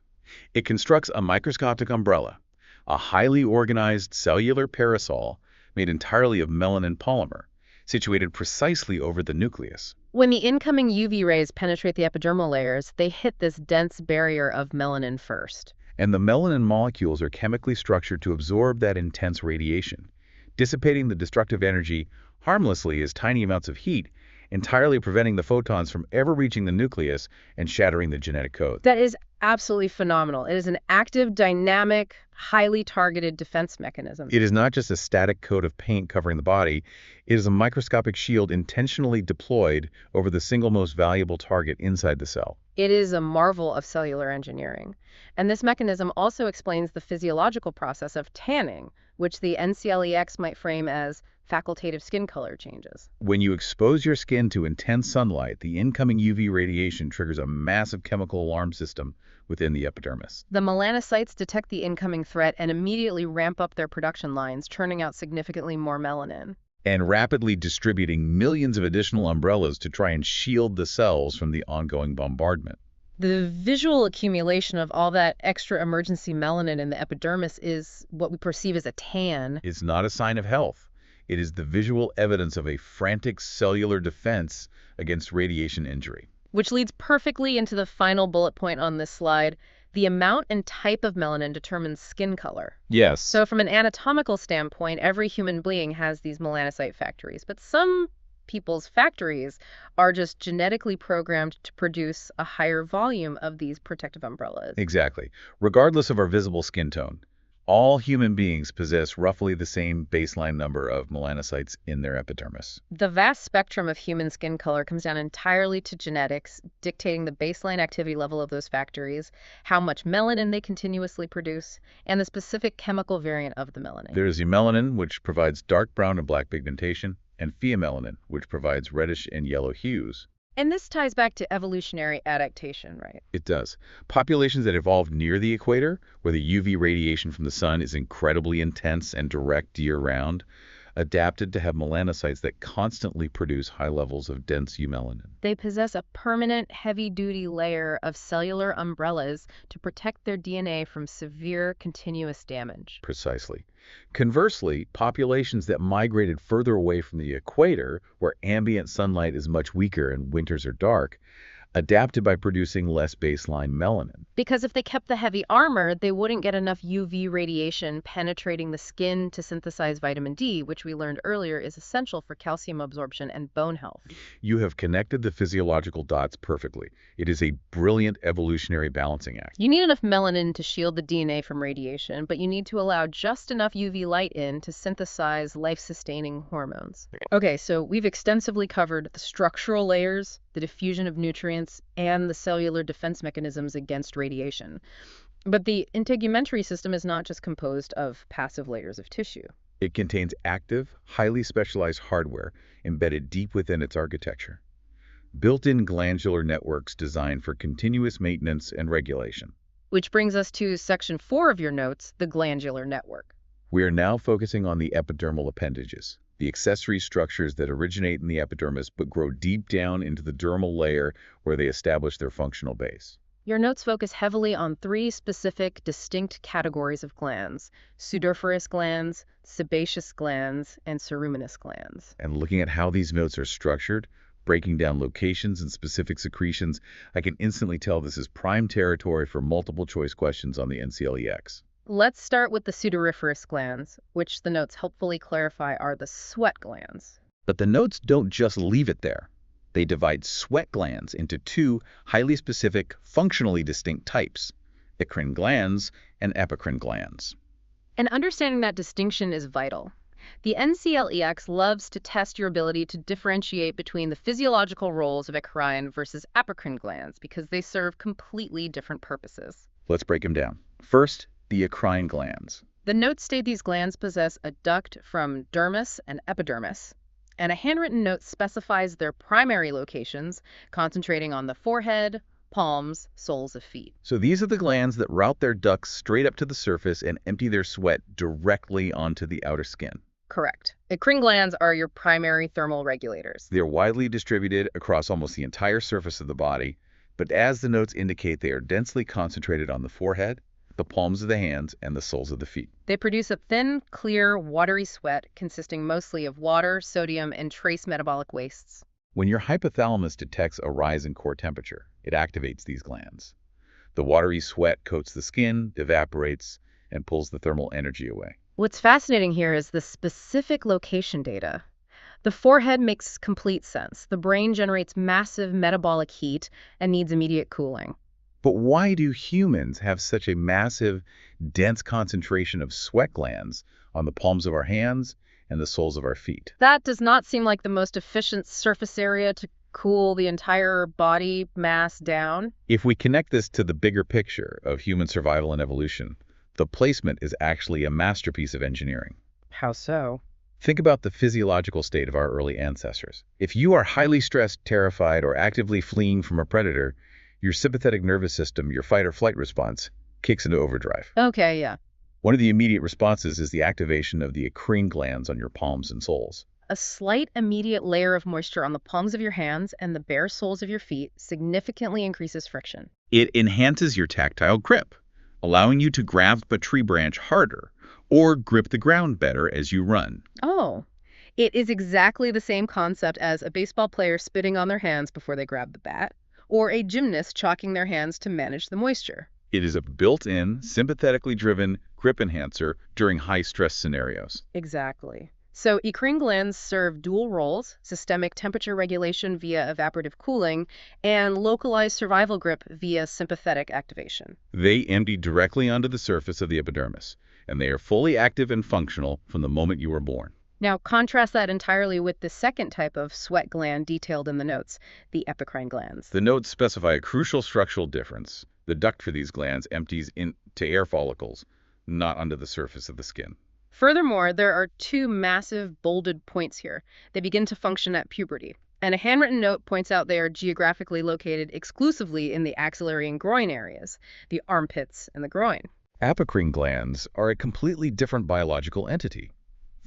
B: It constructs a microscopic umbrella, a highly organized cellular parasol made entirely of melanin polymer, situated precisely over the nucleus.
A: When the incoming UV rays penetrate the epidermal layers, they hit this dense barrier of melanin first.
B: And the melanin molecules are chemically structured to absorb that intense radiation, dissipating the destructive energy harmlessly as tiny amounts of heat, entirely preventing the photons from ever reaching the nucleus and shattering the genetic code.
A: That is absolutely phenomenal. It is an active, dynamic, highly targeted defense mechanism.
B: It is not just a static coat of paint covering the body. It is a microscopic shield intentionally deployed over the single most valuable target inside the cell.
A: It is a marvel of cellular engineering. And this mechanism also explains the physiological process of tanning, which the NCLEX might frame as facultative skin color changes.
B: When you expose your skin to intense sunlight, the incoming UV radiation triggers a massive chemical alarm system within the epidermis.
A: The melanocytes detect the incoming threat and immediately ramp up their production lines, churning out significantly more melanin.
B: And rapidly distributing millions of additional umbrellas to try and shield the cells from the ongoing bombardment.
A: The visual accumulation of all that extra emergency melanin in the epidermis is what we perceive as a tan.
B: It's not a sign of health. It is the visual evidence of a frantic cellular defense against radiation injury.
A: Which leads perfectly into the final bullet point on this slide. The amount and type of melanin determines skin color.
B: Yes.
A: So from an anatomical standpoint, every human being has these melanocyte factories, but some people's factories are just genetically programmed to produce a higher volume of these protective umbrellas.
B: Exactly. Regardless of our visible skin tone, all human beings possess roughly the same baseline number of melanocytes in their epidermis.
A: The vast spectrum of human skin color comes down entirely to genetics, dictating the baseline activity level of those factories, how much melanin they continuously produce, and the specific chemical variant of the melanin.
B: There is eumelanin, which provides dark brown and black pigmentation, and pheomelanin, which provides reddish and yellow hues.
A: And this ties back to evolutionary adaptation, right?
B: It does. Populations that evolved near the equator, where the UV radiation from the sun is incredibly intense and direct year-round, adapted to have melanocytes that constantly produce high levels of dense eumelanin.
A: They possess a permanent, heavy-duty layer of cellular umbrellas to protect their DNA from severe, continuous damage.
B: Precisely. Conversely, populations that migrated further away from the equator, where ambient sunlight is much weaker and winters are dark, adapted by producing less baseline melanin.
A: Because if they kept the heavy armor, they wouldn't get enough UV radiation penetrating the skin to synthesize vitamin D, which we learned earlier is essential for calcium absorption and bone health.
B: You have connected the physiological dots perfectly. It is a brilliant evolutionary balancing act.
A: You need enough melanin to shield the DNA from radiation, but you need to allow just enough UV light in to synthesize life-sustaining hormones. Okay, so we've extensively covered the structural layers, the diffusion of nutrients, and the cellular defense mechanisms against radiation. But the integumentary system is not just composed of passive layers of tissue.
B: It contains active, highly specialized hardware embedded deep within its architecture. Built-in glandular networks designed for continuous maintenance and regulation.
A: Which brings us to section 4 of your notes, the glandular network.
B: We are now focusing on the epidermal appendages, the accessory structures that originate in the epidermis but grow deep down into the dermal layer where they establish their functional base.
A: Your notes focus heavily on 3 specific, distinct categories of glands: sudoriferous glands, sebaceous glands, and ceruminous glands.
B: And looking at how these notes are structured, breaking down locations and specific secretions, I can instantly tell this is prime territory for multiple choice questions on the NCLEX.
A: Let's start with the sudoriferous glands, which the notes helpfully clarify are the sweat glands.
B: But the notes don't just leave it there. They divide sweat glands into 2 highly specific, functionally distinct types: eccrine glands and epicrine glands.
A: And understanding that distinction is vital. The NCLEX loves to test your ability to differentiate between the physiological roles of eccrine versus apocrine glands because they serve completely different purposes.
B: Let's break them down. First, the eccrine glands.
A: The notes state these glands possess a duct from dermis and epidermis, and a handwritten note specifies their primary locations, concentrating on the forehead, palms, soles of feet.
B: So these are the glands that route their ducts straight up to the surface and empty their sweat directly onto the outer skin.
A: Correct. Eccrine glands are your primary thermal regulators.
B: They're widely distributed across almost the entire surface of the body, but as the notes indicate, they are densely concentrated on the forehead, the palms of the hands, and the soles of the feet.
A: They produce a thin, clear, watery sweat consisting mostly of water, sodium, and trace metabolic wastes.
B: When your hypothalamus detects a rise in core temperature, it activates these glands. The watery sweat coats the skin, evaporates, and pulls the thermal energy away.
A: What's fascinating here is the specific location data. The forehead makes complete sense. The brain generates massive metabolic heat and needs immediate cooling.
B: But why do humans have such a massive, dense concentration of sweat glands on the palms of our hands and the soles of our feet?
A: That does not seem like the most efficient surface area to cool the entire body mass down.
B: If we connect this to the bigger picture of human survival and evolution, the placement is actually a masterpiece of engineering.
A: How so?
B: Think about the physiological state of our early ancestors. If you are highly stressed, terrified, or actively fleeing from a predator, your sympathetic nervous system, your fight or flight response, kicks into overdrive.
A: Okay, yeah.
B: One of the immediate responses is the activation of the eccrine glands on your palms and soles.
A: A slight immediate layer of moisture on the palms of your hands and the bare soles of your feet significantly increases friction.
B: It enhances your tactile grip, allowing you to grasp a tree branch harder or grip the ground better as you run.
A: Oh, it is exactly the same concept as a baseball player spitting on their hands before they grab the bat, or a gymnast chalking their hands to manage the moisture.
B: It is a built-in, sympathetically driven grip enhancer during high-stress scenarios.
A: Exactly. So eccrine glands serve dual roles: systemic temperature regulation via evaporative cooling and localized survival grip via sympathetic activation.
B: They empty directly onto the surface of the epidermis, and they are fully active and functional from the moment you were born.
A: Now, contrast that entirely with the second type of sweat gland detailed in the notes, the epicrine glands.
B: The notes specify a crucial structural difference. The duct for these glands empties into air follicles, not onto the surface of the skin.
A: Furthermore, there are two massive bolded points here. They begin to function at puberty. And a handwritten note points out they are geographically located exclusively in the axillary and groin areas, the armpits and the groin.
B: Apocrine glands are a completely different biological entity.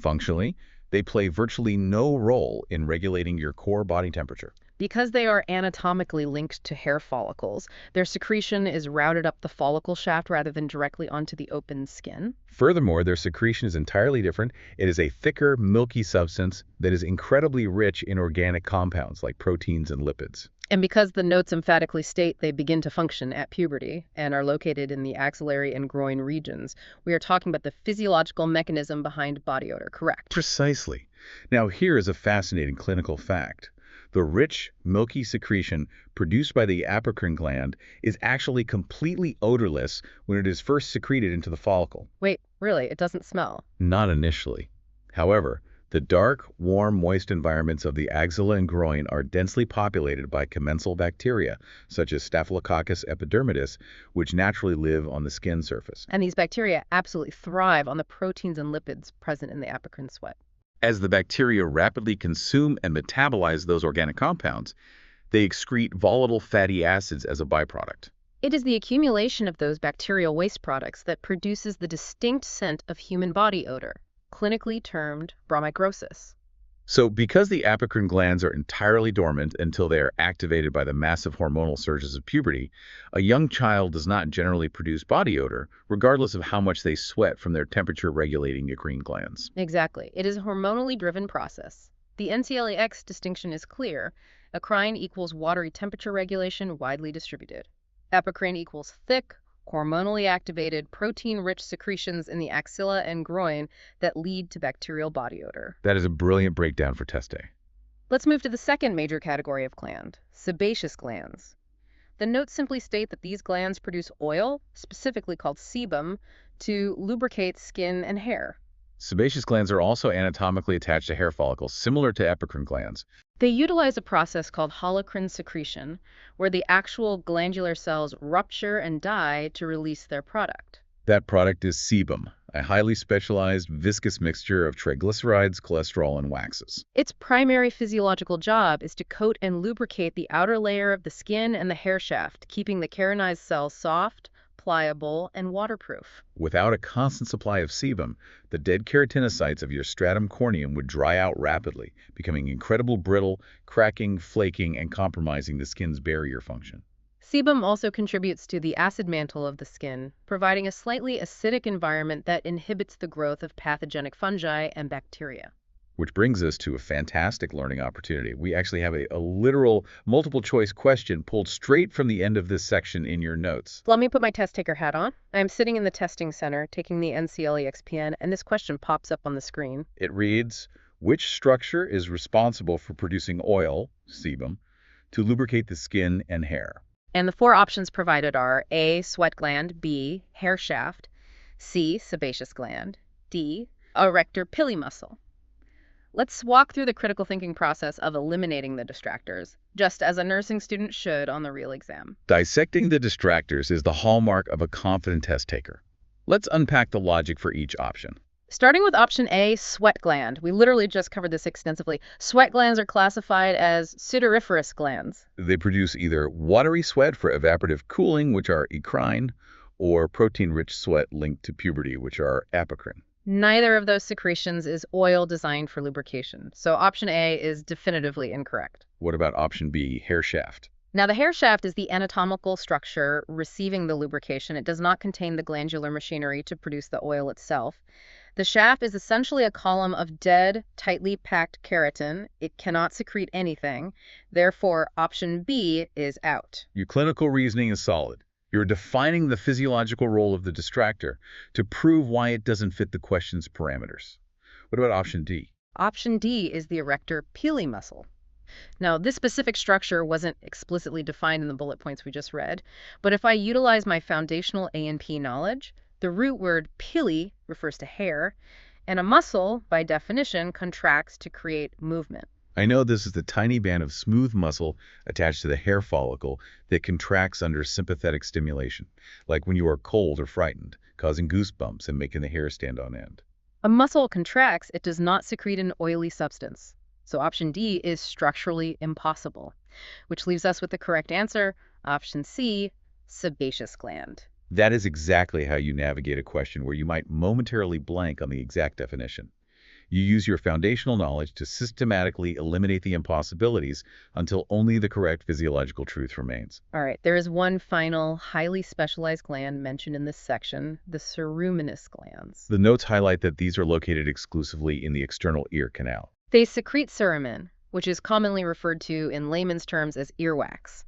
B: Functionally, they play virtually no role in regulating your core body temperature.
A: Because they are anatomically linked to hair follicles, their secretion is routed up the follicle shaft rather than directly onto the open skin.
B: Furthermore, their secretion is entirely different. It is a thicker, milky substance that is incredibly rich in organic compounds like proteins and lipids.
A: And because the notes emphatically state they begin to function at puberty and are located in the axillary and groin regions, we are talking about the physiological mechanism behind body odor, correct?
B: Precisely. Now, here is a fascinating clinical fact. The rich, milky secretion produced by the apocrine gland is actually completely odorless when it is first secreted into the follicle.
A: Wait, really? It doesn't smell?
B: Not initially. However, the dark, warm, moist environments of the axilla and groin are densely populated by commensal bacteria, such as Staphylococcus epidermidis, which naturally live on the skin surface.
A: And these bacteria absolutely thrive on the proteins and lipids present in the apocrine sweat.
B: As the bacteria rapidly consume and metabolize those organic compounds, they excrete volatile fatty acids as a byproduct.
A: It is the accumulation of those bacterial waste products that produces the distinct scent of human body odor, clinically termed bromicrosis.
B: So because the apocrine glands are entirely dormant until they are activated by the massive hormonal surges of puberty, a young child does not generally produce body odor, regardless of how much they sweat from their temperature-regulating eccrine glands.
A: Exactly. It is a hormonally driven process. The NCLEX distinction is clear. Eccrine equals watery temperature regulation widely distributed. Apocrine equals thick, hormonally activated, protein-rich secretions in the axilla and groin that lead to bacterial body odor.
B: That is a brilliant breakdown for test day.
A: Let's move to the second major category of gland, sebaceous glands. The notes simply state that these glands produce oil, specifically called sebum, to lubricate skin and hair.
B: Sebaceous glands are also anatomically attached to hair follicles, similar to epicrine glands.
A: They utilize a process called holocrine secretion, where the actual glandular cells rupture and die to release their product.
B: That product is sebum, a highly specialized viscous mixture of triglycerides, cholesterol, and waxes.
A: Its primary physiological job is to coat and lubricate the outer layer of the skin and the hair shaft, keeping the keratinized cells soft, pliable, and waterproof.
B: Without a constant supply of sebum, the dead keratinocytes of your stratum corneum would dry out rapidly, becoming incredibly brittle, cracking, flaking, and compromising the skin's barrier function.
A: Sebum also contributes to the acid mantle of the skin, providing a slightly acidic environment that inhibits the growth of pathogenic fungi and bacteria.
B: Which brings us to a fantastic learning opportunity. We actually have a literal multiple choice question pulled straight from the end of this section in your notes.
A: Let me put my test taker hat on. I'm sitting in the testing center taking the NCLE XPN, and this question pops up on the screen.
B: It reads, which structure is responsible for producing oil, sebum, to lubricate the skin and hair?
A: And the four options provided are A, sweat gland, B, hair shaft, C, sebaceous gland, D, erector pili muscle. Let's walk through the critical thinking process of eliminating the distractors, just as a nursing student should on the real exam.
B: Dissecting the distractors is the hallmark of a confident test taker. Let's unpack the logic for each option.
A: Starting with option A, sweat gland. We literally just covered this extensively. Sweat glands are classified as sudoriferous glands.
B: They produce either watery sweat for evaporative cooling, which are eccrine, or protein-rich sweat linked to puberty, which are apocrine.
A: Neither of those secretions is oil designed for lubrication, so option A is definitively incorrect.
B: What about option B, hair shaft?
A: Now, the hair shaft is the anatomical structure receiving the lubrication. It does not contain the glandular machinery to produce the oil itself. The shaft is essentially a column of dead, tightly packed keratin. It cannot secrete anything. Therefore, option B is out.
B: Your clinical reasoning is solid. You're defining the physiological role of the distractor to prove why it doesn't fit the question's parameters. What about option D?
A: Option D is the erector pili muscle. Now, this specific structure wasn't explicitly defined in the bullet points we just read, but if I utilize my foundational A&P knowledge, the root word pili refers to hair, and a muscle, by definition, contracts to create movement.
B: I know this is the tiny band of smooth muscle attached to the hair follicle that contracts under sympathetic stimulation, like when you are cold or frightened, causing goosebumps and making the hair stand on end.
A: A muscle contracts, it does not secrete an oily substance. So option D is structurally impossible, which leaves us with the correct answer, option C, sebaceous gland.
B: That is exactly how you navigate a question where you might momentarily blank on the exact definition. You use your foundational knowledge to systematically eliminate the impossibilities until only the correct physiological truth remains.
A: All right, there is one final, highly specialized gland mentioned in this section, the ceruminous glands.
B: The notes highlight that these are located exclusively in the external ear canal.
A: They secrete cerumen, which is commonly referred to in layman's terms as earwax.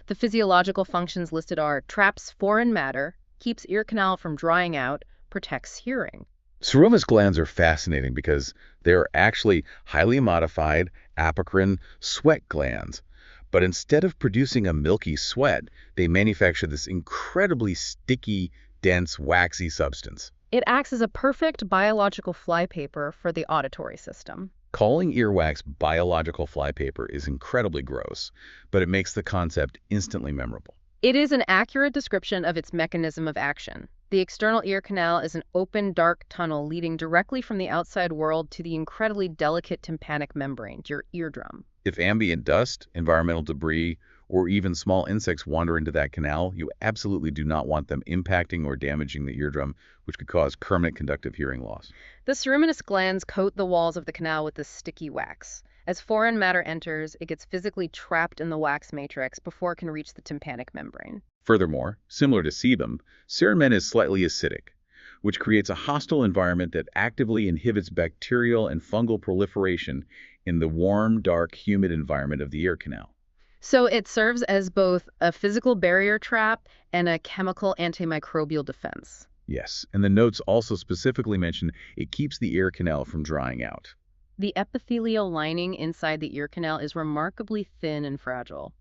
A: The physiological functions listed are traps foreign matter, keeps ear canal from drying out, protects hearing.
B: Ceruminous glands are fascinating because they are actually highly modified apocrine sweat glands. But instead of producing a milky sweat, they manufacture this incredibly sticky, dense, waxy substance.
A: It acts as a perfect biological flypaper for the auditory system.
B: Calling earwax biological flypaper is incredibly gross, but it makes the concept instantly memorable.
A: It is an accurate description of its mechanism of action. The external ear canal is an open, dark tunnel leading directly from the outside world to the incredibly delicate tympanic membrane, your eardrum.
B: If ambient dust, environmental debris, or even small insects wander into that canal, you absolutely do not want them impacting or damaging the eardrum, which could cause permanent conductive hearing loss.
A: The ceruminous glands coat the walls of the canal with this sticky wax. As foreign matter enters, it gets physically trapped in the wax matrix before it can reach the tympanic membrane.
B: Furthermore, similar to sebum, cerumen is slightly acidic, which creates a hostile environment that actively inhibits bacterial and fungal proliferation in the warm, dark, humid environment of the ear canal.
A: So it serves as both a physical barrier trap and a chemical antimicrobial defense.
B: Yes, and the notes also specifically mention it keeps the ear canal from drying out.
A: The epithelial lining inside the ear canal is remarkably thin and fragile.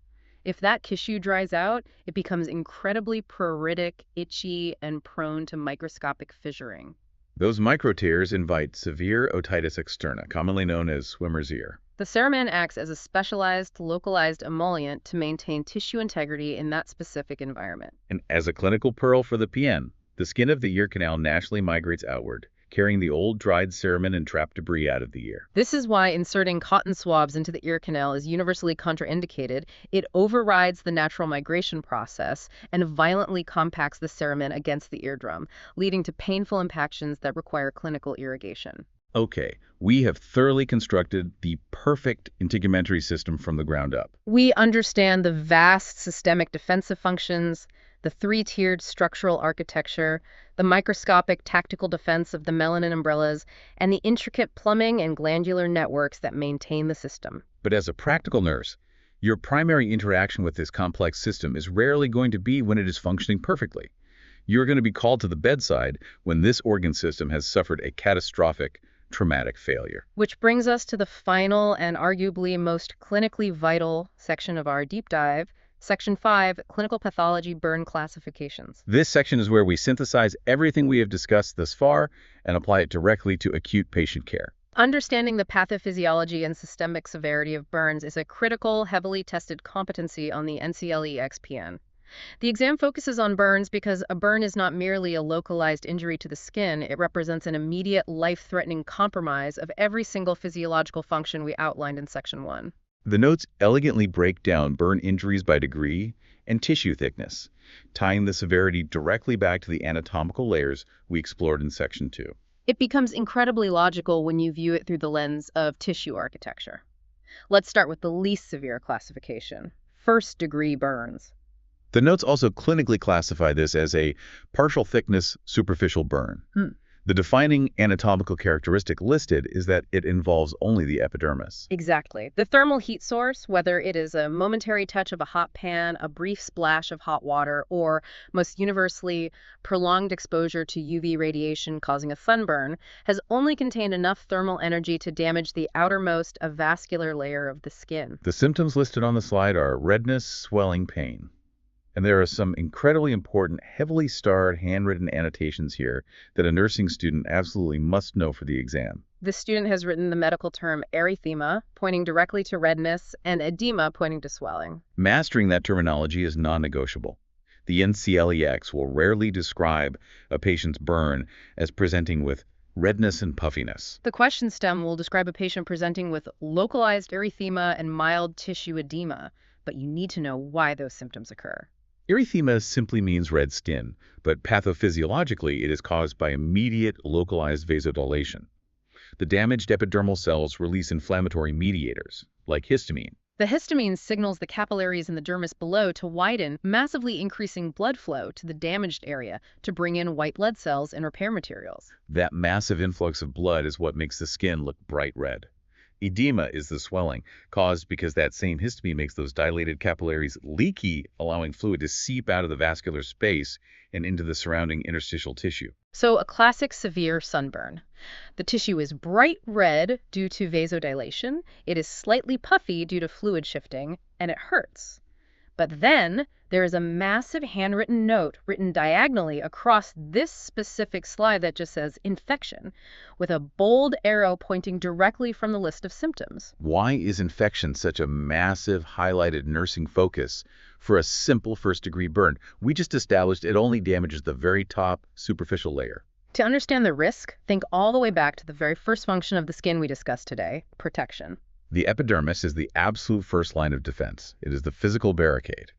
A: If that tissue dries out, it becomes incredibly pruritic, itchy, and prone to microscopic fissuring.
B: Those microtears invite severe otitis externa, commonly known as swimmer's ear.
A: The ceramin acts as a specialized, localized emollient to maintain tissue integrity in that specific environment.
B: And as a clinical pearl for the PN, the skin of the ear canal naturally migrates outward, carrying the old dried ceramin and trapped debris out of the ear.
A: This is why inserting cotton swabs into the ear canal is universally contraindicated. It overrides the natural migration process and violently compacts the ceramin against the eardrum, leading to painful impactions that require clinical irrigation.
B: Okay, we have thoroughly constructed the perfect integumentary system from the ground up.
A: We understand the vast systemic defensive functions, the three-tiered structural architecture, the microscopic tactical defense of the melanin umbrellas, and the intricate plumbing and glandular networks that maintain the system.
B: But as a practical nurse, your primary interaction with this complex system is rarely going to be when it is functioning perfectly. You're going to be called to the bedside when this organ system has suffered a catastrophic traumatic failure.
A: Which brings us to the final and arguably most clinically vital section of our deep dive, Section 5, Clinical Pathology Burn Classifications.
B: This section is where we synthesize everything we have discussed thus far and apply it directly to acute patient care.
A: Understanding the pathophysiology and systemic severity of burns is a critical, heavily tested competency on the NCLE XPN. The exam focuses on burns because a burn is not merely a localized injury to the skin, it represents an immediate, life-threatening compromise of every single physiological function we outlined in Section 1.
B: The notes elegantly break down burn injuries by degree and tissue thickness, tying the severity directly back to the anatomical layers we explored in Section 2.
A: It becomes incredibly logical when you view it through the lens of tissue architecture. Let's start with the least severe classification, first-degree burns.
B: The notes also clinically classify this as a partial thickness superficial burn. The defining anatomical characteristic listed is that it involves only the epidermis.
A: Exactly. The thermal heat source, whether it is a momentary touch of a hot pan, a brief splash of hot water, or most universally prolonged exposure to UV radiation causing a sunburn, has only contained enough thermal energy to damage the outermost avascular layer of the skin.
B: The symptoms listed on the slide are redness, swelling, pain. And there are some incredibly important, heavily starred, handwritten annotations here that a nursing student absolutely must know for the exam.
A: The student has written the medical term erythema, pointing directly to redness, and edema, pointing to swelling.
B: Mastering that terminology is non-negotiable. The NCLEX will rarely describe a patient's burn as presenting with redness and puffiness.
A: The question stem will describe a patient presenting with localized erythema and mild tissue edema, but you need to know why those symptoms occur.
B: Erythema simply means red skin, but pathophysiologically it is caused by immediate localized vasodilation. The damaged epidermal cells release inflammatory mediators, like histamine.
A: The histamine signals the capillaries in the dermis below to widen, massively increasing blood flow to the damaged area to bring in white blood cells and repair materials.
B: That massive influx of blood is what makes the skin look bright red. Edema is the swelling, caused because that same histamine makes those dilated capillaries leaky, allowing fluid to seep out of the vascular space and into the surrounding interstitial tissue.
A: So a classic severe sunburn. The tissue is bright red due to vasodilation, it is slightly puffy due to fluid shifting, and it hurts. But then there is a massive handwritten note written diagonally across this specific slide that just says infection, with a bold arrow pointing directly from the list of symptoms.
B: Why is infection such a massive highlighted nursing focus for a simple first-degree burn? We just established it only damages the very top superficial layer.
A: To understand the risk, think all the way back to the very first function of the skin we discussed today, protection.
B: The epidermis is the absolute first line of defense. It is the physical barricade.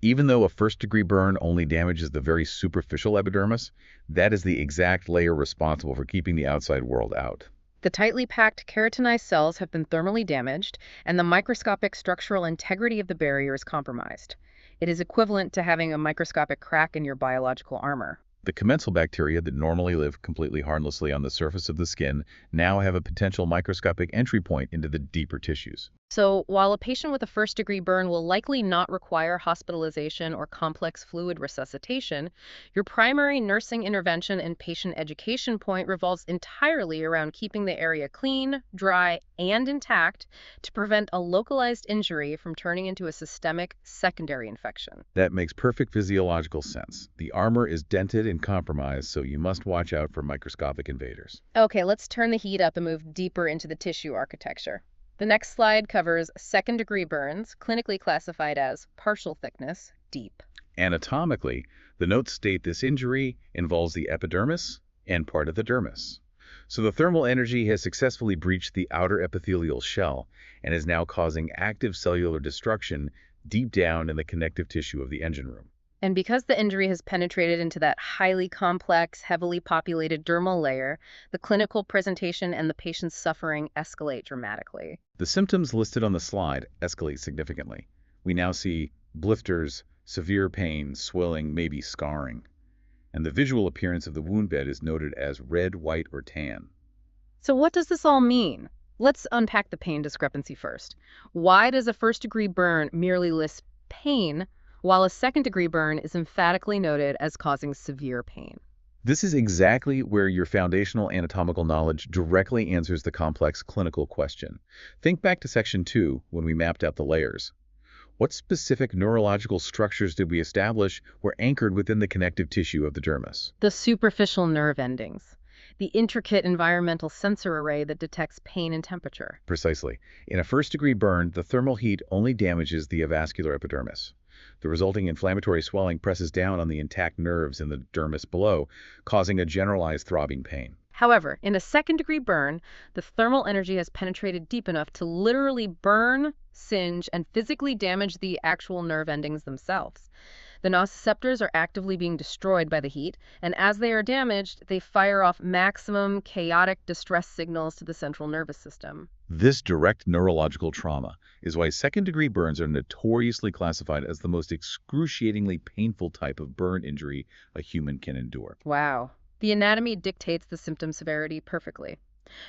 B: Even though a first-degree burn only damages the very superficial epidermis, that is the exact layer responsible for keeping the outside world out.
A: The tightly packed keratinized cells have been thermally damaged, and the microscopic structural integrity of the barrier is compromised. It is equivalent to having a microscopic crack in your biological armor.
B: The commensal bacteria that normally live completely harmlessly on the surface of the skin now have a potential microscopic entry point into the deeper tissues.
A: So, while a patient with a first-degree burn will likely not require hospitalization or complex fluid resuscitation, your primary nursing intervention and patient education point revolves entirely around keeping the area clean, dry, and intact to prevent a localized injury from turning into a systemic secondary infection.
B: That makes perfect physiological sense. The armor is dented and been compromised, so you must watch out for microscopic invaders.
A: Okay, let's turn the heat up and move deeper into the tissue architecture. The next slide covers second-degree burns, clinically classified as partial thickness, deep.
B: Anatomically, the notes state this injury involves the epidermis and part of the dermis. So the thermal energy has successfully breached the outer epithelial shell and is now causing active cellular destruction deep down in the connective tissue of the engine room.
A: And because the injury has penetrated into that highly complex, heavily populated dermal layer, the clinical presentation and the patient's suffering escalate dramatically.
B: The symptoms listed on the slide escalate significantly. We now see blisters, severe pain, swelling, maybe scarring. And the visual appearance of the wound bed is noted as red, white, or tan.
A: So what does this all mean? Let's unpack the pain discrepancy first. Why does a first-degree burn merely list pain, while a second-degree burn is emphatically noted as causing severe pain?
B: This is exactly where your foundational anatomical knowledge directly answers the complex clinical question. Think back to Section 2 when we mapped out the layers. What specific neurological structures did we establish were anchored within the connective tissue of the dermis?
A: The superficial nerve endings, the intricate environmental sensor array that detects pain and temperature.
B: Precisely. In a first-degree burn, the thermal heat only damages the avascular epidermis. The resulting inflammatory swelling presses down on the intact nerves in the dermis below, causing a generalized throbbing pain.
A: However, in a second-degree burn, the thermal energy has penetrated deep enough to literally burn, singe, and physically damage the actual nerve endings themselves. The nociceptors are actively being destroyed by the heat, and as they are damaged, they fire off maximum chaotic distress signals to the central nervous system.
B: This direct neurological trauma is why second-degree burns are notoriously classified as the most excruciatingly painful type of burn injury a human can endure.
A: Wow. The anatomy dictates the symptom severity perfectly.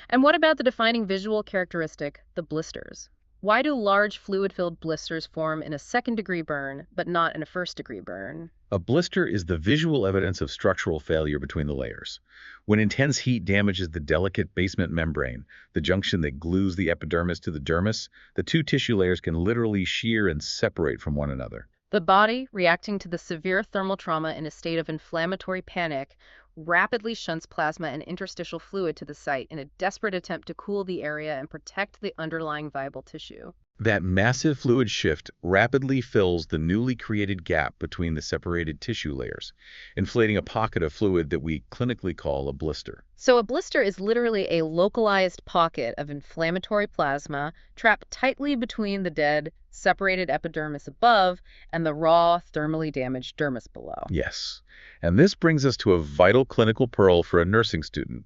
A: And what about the defining visual characteristic, the blisters? Why do large fluid-filled blisters form in a second-degree burn, but not in a first-degree burn?
B: A blister is the visual evidence of structural failure between the layers. When intense heat damages the delicate basement membrane, the junction that glues the epidermis to the dermis, the two tissue layers can literally shear and separate from one another.
A: The body, reacting to the severe thermal trauma in a state of inflammatory panic, rapidly shunts plasma and interstitial fluid to the site in a desperate attempt to cool the area and protect the underlying viable tissue.
B: That massive fluid shift rapidly fills the newly created gap between the separated tissue layers, inflating a pocket of fluid that we clinically call a blister.
A: So a blister is literally a localized pocket of inflammatory plasma trapped tightly between the dead, separated epidermis above and the raw, thermally damaged dermis below.
B: Yes, and this brings us to a vital clinical pearl for a nursing student.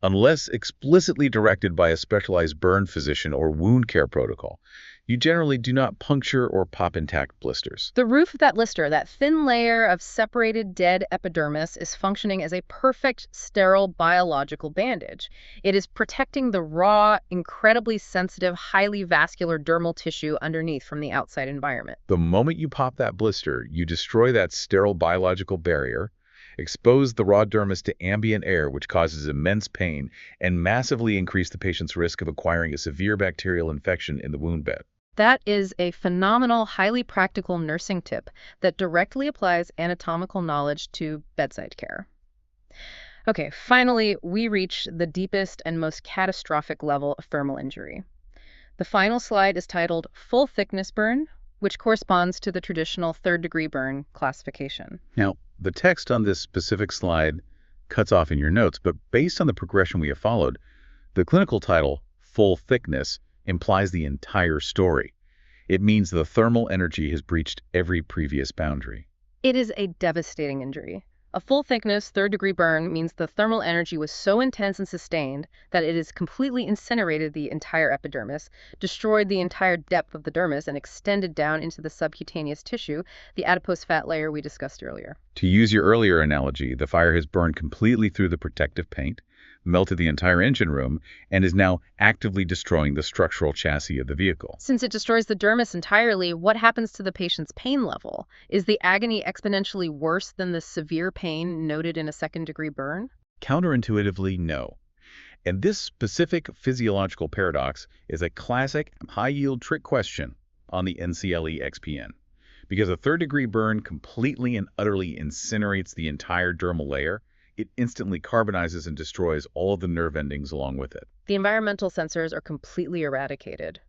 B: Unless explicitly directed by a specialized burn physician or wound care protocol, you generally do not puncture or pop intact blisters.
A: The roof of that blister, that thin layer of separated dead epidermis, is functioning as a perfect, sterile biological bandage. It is protecting the raw, incredibly sensitive, highly vascular dermal tissue underneath from the outside environment.
B: The moment you pop that blister, you destroy that sterile biological barrier, expose the raw dermis to ambient air, which causes immense pain, and massively increase the patient's risk of acquiring a severe bacterial infection in the wound bed.
A: That is a phenomenal, highly practical nursing tip that directly applies anatomical knowledge to bedside care. Okay, finally, we reach the deepest and most catastrophic level of thermal injury. The final slide is titled Full Thickness Burn, which corresponds to the traditional third-degree burn classification.
B: Now, the text on this specific slide cuts off in your notes, but based on the progression we have followed, the clinical title, Full Thickness, implies the entire story. It means the thermal energy has breached every previous boundary.
A: It is a devastating injury. A full-thickness, third-degree burn means the thermal energy was so intense and sustained that it has completely incinerated the entire epidermis, destroyed the entire depth of the dermis, and extended down into the subcutaneous tissue, the adipose fat layer we discussed earlier.
B: To use your earlier analogy, the fire has burned completely through the protective paint, melted the entire engine room, and is now actively destroying the structural chassis of the vehicle.
A: Since it destroys the dermis entirely, what happens to the patient's pain level? Is the agony exponentially worse than the severe pain noted in a second-degree burn?
B: Counterintuitively, no. And this specific physiological paradox is a classic high-yield trick question on the NCLE XPN. Because a third-degree burn completely and utterly incinerates the entire dermal layer, it instantly carbonizes and destroys all of the nerve endings along with it.
A: The environmental sensors are completely eradicated.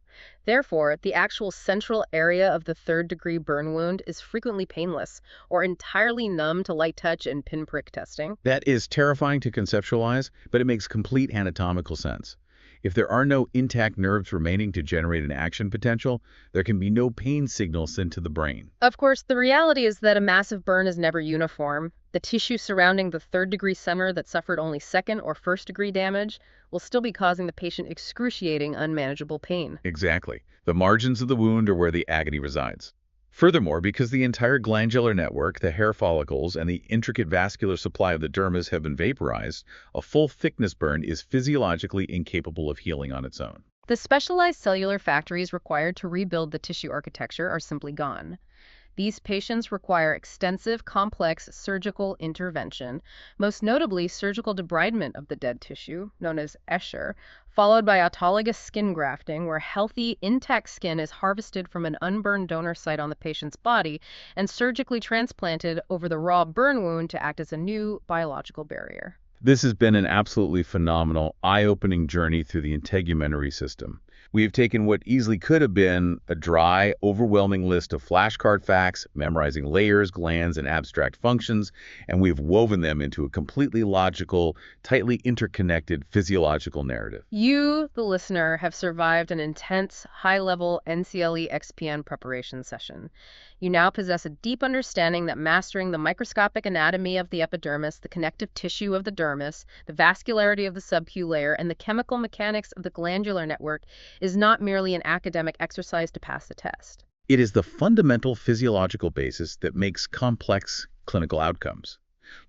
A: Therefore, the actual central area of the third-degree burn wound is frequently painless or entirely numb to light touch and pinprick testing.
B: That is terrifying to conceptualize, but it makes complete anatomical sense. If there are no intact nerves remaining to generate an action potential, there can be no pain signal sent to the brain.
A: Of course, the reality is that a massive burn is never uniform. The tissue surrounding the third-degree center that suffered only second or first-degree damage will still be causing the patient excruciating, unmanageable pain.
B: Exactly. The margins of the wound are where the agony resides. Furthermore, because the entire glandular network, the hair follicles, and the intricate vascular supply of the dermis have been vaporized, a full-thickness burn is physiologically incapable of healing on its own.
A: The specialized cellular factories required to rebuild the tissue architecture are simply gone. These patients require extensive, complex surgical intervention, most notably surgical debridement of the dead tissue, known as Escher, followed by autologous skin grafting, where healthy, intact skin is harvested from an unburned donor site on the patient's body and surgically transplanted over the raw burn wound to act as a new biological barrier.
B: This has been an absolutely phenomenal, eye-opening journey through the integumentary system. We have taken what easily could have been a dry, overwhelming list of flashcard facts, memorizing layers, glands, and abstract functions, and we've woven them into a completely logical, tightly interconnected physiological narrative.
A: You, the listener, have survived an intense, high-level NCLE XPN preparation session. You now possess a deep understanding that mastering the microscopic anatomy of the epidermis, the connective tissue of the dermis, the vascularity of the subcu layer, and the chemical mechanics of the glandular network is not merely an academic exercise to pass the test.
B: It is the fundamental physiological basis that makes complex clinical outcomes,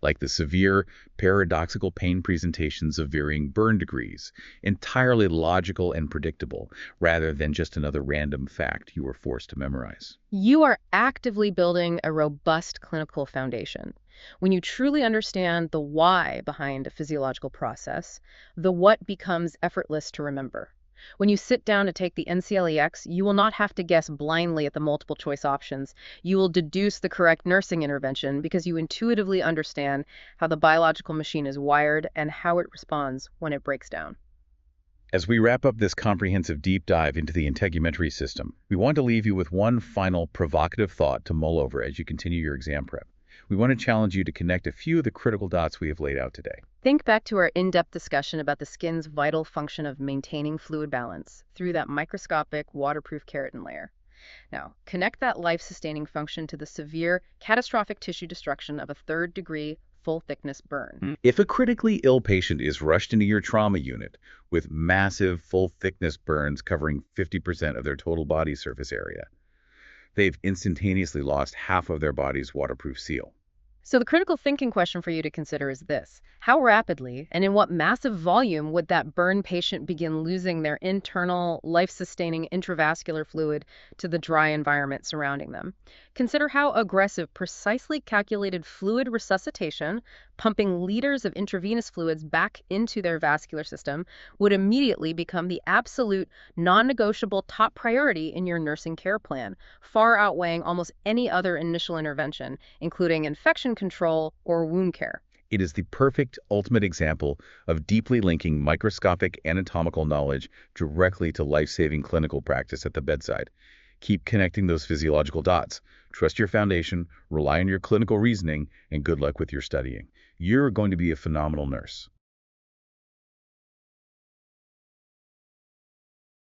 B: like the severe paradoxical pain presentations of varying burn degrees, entirely logical and predictable, rather than just another random fact you were forced to memorize.
A: You are actively building a robust clinical foundation. When you truly understand the why behind a physiological process, the what becomes effortless to remember. When you sit down to take the NCLEX, you will not have to guess blindly at the multiple choice options. You will deduce the correct nursing intervention because you intuitively understand how the biological machine is wired and how it responds when it breaks down.
B: As we wrap up this comprehensive deep dive into the integumentary system, we want to leave you with one final provocative thought to mull over as you continue your exam prep. We want to challenge you to connect a few of the critical dots we have laid out today.
A: Think back to our in-depth discussion about the skin's vital function of maintaining fluid balance through that microscopic, waterproof keratin layer. Now, connect that life-sustaining function to the severe, catastrophic tissue destruction of a third-degree, full-thickness burn.
B: If a critically ill patient is rushed into your trauma unit with massive, full-thickness burns covering 50% of their total body surface area, they've instantaneously lost half of their body's waterproof seal.
A: So the critical thinking question for you to consider is this: how rapidly and in what massive volume would that burn patient begin losing their internal, life-sustaining intravascular fluid to the dry environment surrounding them? Consider how aggressive, precisely calculated fluid resuscitation, pumping liters of intravenous fluids back into their vascular system, would immediately become the absolute, non-negotiable top priority in your nursing care plan, far outweighing almost any other initial intervention, including infection control or wound care.
B: It is the perfect ultimate example of deeply linking microscopic anatomical knowledge directly to life-saving clinical practice at the bedside. Keep connecting those physiological dots. Trust your foundation, rely on your clinical reasoning, and good luck with your studying. You're going to be a phenomenal nurse.